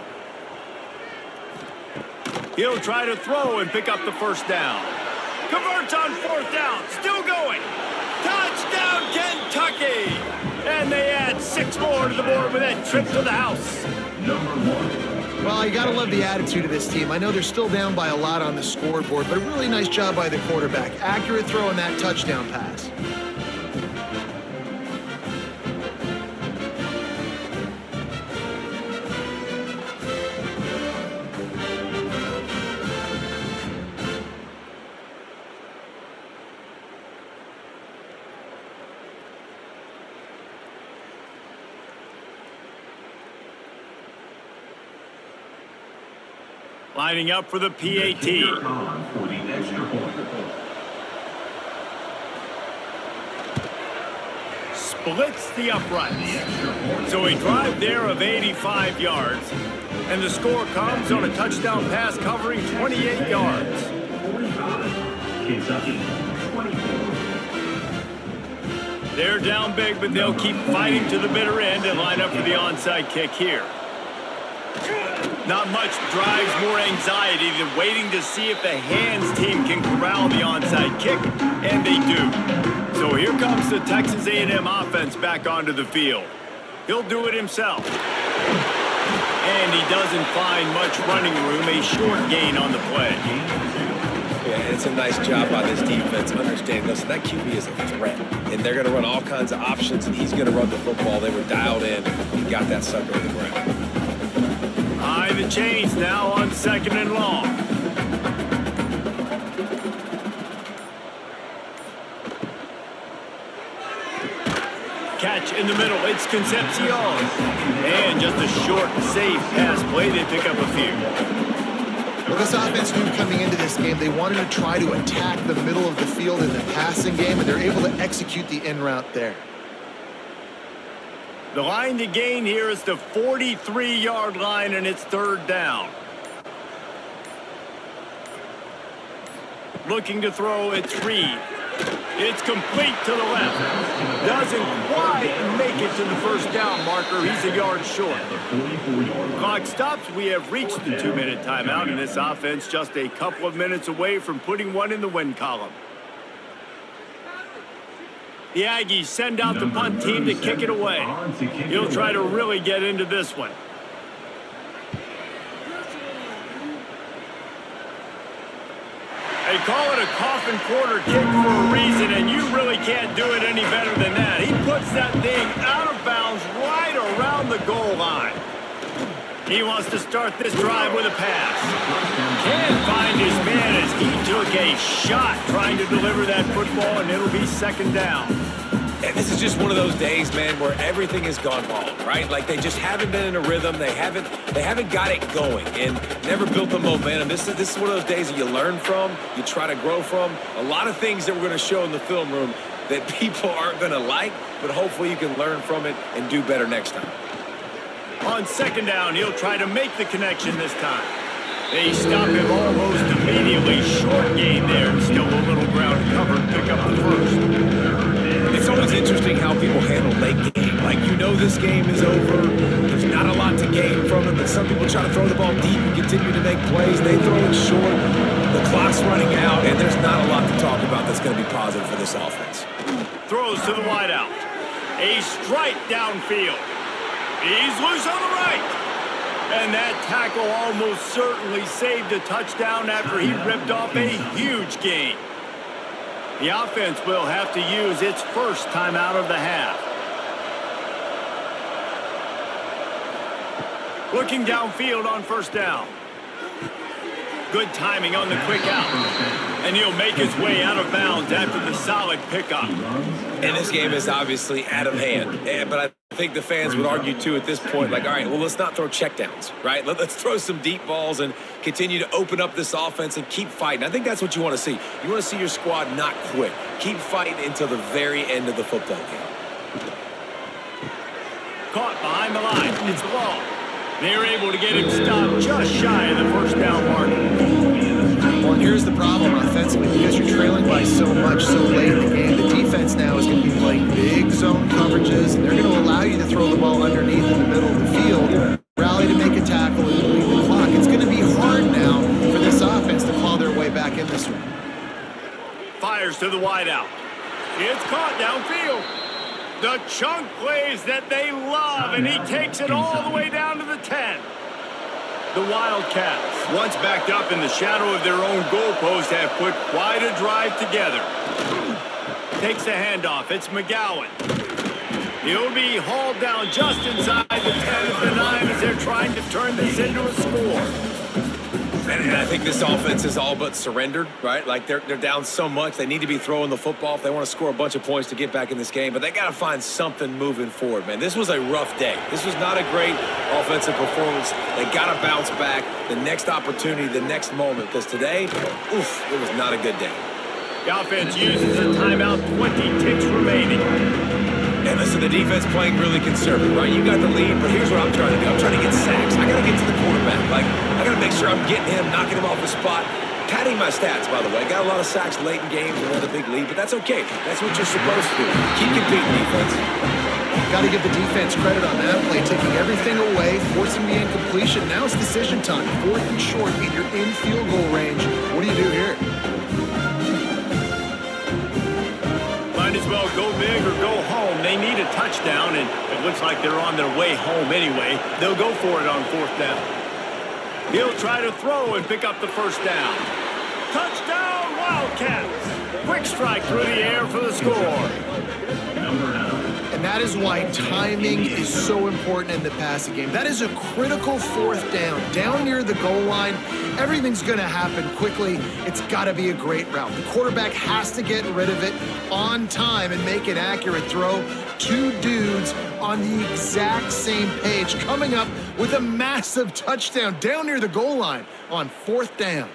He'll try to throw and pick up the 1st down. Converts on 4th down. Still going. Touchdown, Kentucky! And they add 6 more to the board with that trip to the house. Well, you got to love the attitude of this team. I know they're still down by a lot on the scoreboard, but a really nice job by the quarterback. Accurate throw on that touchdown pass. Lining up for the PAT. Splits the uprights. So a drive there of 85 yards. And the score comes on a touchdown pass covering 28 yards. Kentucky, 24. They're down big, but they'll keep fighting to the bitter end and line up for the onside kick here. Not much drives more anxiety than waiting to see if the hands team can corral the onside kick, and they do. So here comes the Texas A&M offense back onto the field. He'll do it himself. And he doesn't find much running room, a short gain on the play. Yeah, it's a nice job by this defense understanding, listen, that QB is a threat, and they're going to run all kinds of options, and he's going to run the football. They were dialed in. He got that sucker on the ground. High the chains now on 2nd and long. Catch in the middle. It's Concepcion. And just a short, safe pass play. They pick up a few. Well, this offense knew coming into this game they wanted to try to attack the middle of the field in the passing game, and they're able to execute the in route there. The line to gain here is the 43-yard line, and it's 3rd down. Looking to throw, it's Reed. It's complete to the left. Doesn't quite make it to the 1st down marker. He's a yard short. Clock stops. We have reached the 2-minute timeout, and this offense just a couple of minutes away from putting one in the win column. The Aggies send out the punt team to kick it away. He'll try to really get into this one. They call it a coffin quarter kick for a reason, and you really can't do it any better than that. He puts that thing out of bounds right around the goal line. He wants to start this drive with a pass. Can't find his man as he took a shot trying to deliver that football, and it'll be 2nd down. And this is just one of those days, man, where everything has gone wrong, right? Like they just haven't been in a rhythm. They haven't got it going and never built the momentum. This is one of those days that you learn from, you try to grow from. A lot of things that we're going to show in the film room that people aren't going to like, but hopefully you can learn from it and do better next time. On second down, he'll try to make the connection this time. They stop him almost immediately. Short gain there. Still a little ground cover. Pick up the first. It's always interesting how people handle late game. Like, you know this game is over. There's not a lot to gain from it, but some people try to throw the ball deep and continue to make plays. They throw it short. The clock's running out, and there's not a lot to talk about that's going to be positive for this offense. Throws to the wideout. A strike downfield. He's loose on the right. And that tackle almost certainly saved a touchdown after he ripped off a huge gain. The offense will have to use its first timeout of the half. Looking downfield on first down. Good timing on the quick out. And he'll make his way out of bounds after the solid pickup. And this game is obviously out of hand. But I think the fans would argue, too, at this point, like, all right, well, let's not throw checkdowns, right? Let's throw some deep balls and continue to open up this offense and keep fighting. I think that's what you want to see. You want to see your squad not quit. Keep fighting until the very end of the football game. Caught behind the line. It's long. They're able to get him stopped just shy of the first down mark. Well, and here's the problem offensively. Because you're trailing by so much so late in the game, the defense now is going to be playing big zone coverages, and they're going to allow you to throw the ball underneath in the middle of the field, rally to make a tackle, and lead the clock. It's going to be hard now for this offense to claw their way back in this one. Fires to the wideout. It's caught downfield. The chunk plays that they love, and he takes it all the way down to the 10. The Wildcats, once backed up in the shadow of their own goalpost, have put quite a drive together. Takes the handoff. It's McGowan. He'll be hauled down just inside the 10 of the 9 as they're trying to turn this into a score. And I think this offense is all but surrendered, right? Like, they're down so much. They need to be throwing the football if they want to score a bunch of points to get back in this game. But they got to find something moving forward, man. This was a rough day. This was not a great offensive performance. They got to bounce back the next opportunity, the next moment. Because today, oof, it was not a good day. The offense uses a timeout, 20 ticks remaining. And listen, the defense playing really conservative, right? You got the lead, but here's what I'm trying to do. I'm trying to get sacks. I got to get to the quarterback. Like, I got to make sure I'm getting him, knocking him off the spot. Padding my stats, by the way. Got a lot of sacks late in games and won a big lead, but that's okay. That's what you're supposed to do. Keep competing, defense. Got to give the defense credit on that play, taking everything away, forcing the incompletion. Now it's decision time. 4th and short, and you're in field goal range. What do you do here? Might as well go big or go home. They need a touchdown, and it looks like they're on their way home anyway. They'll go for it on 4th down. He'll try to throw and pick up the first down. Touchdown, Wildcats! Quick strike through the air for the score. And that is why timing is so important in the passing game. That is a critical 4th down. Down near the goal line, everything's going to happen quickly. It's got to be a great route. The quarterback has to get rid of it on time and make an accurate throw. 2 dudes on the exact same page, coming up with a massive touchdown down near the goal line on 4th down.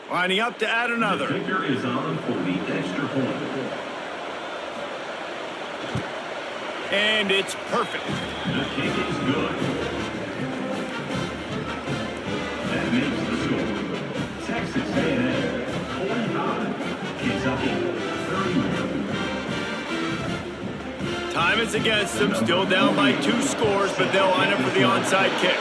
Lining up to add another. The kicker is on for the extra point. And it's perfect. The kick is good. That makes the score. Texas A&M 45, Kentucky 31. Time is against them. Still down by 2 scores, but they'll line up for the onside kick.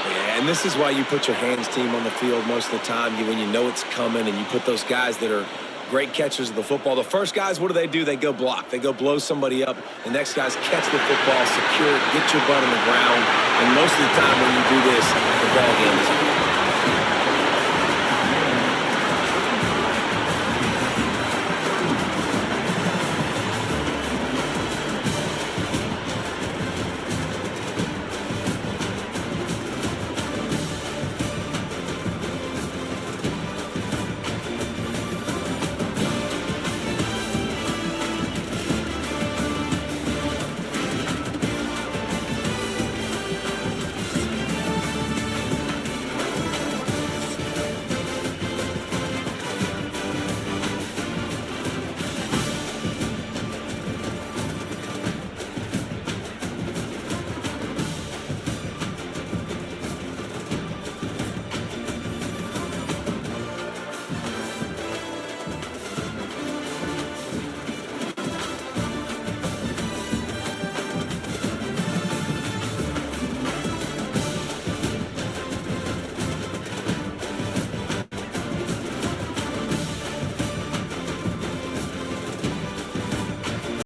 Yeah, and this is why you put your hands team on the field most of the time. When you know it's coming, and you put those guys that are great catchers of the football. The first guys, what do? They go block. They go blow somebody up. The next guys catch the football, secure it, get your butt on the ground. And most of the time when you do this, the ball game is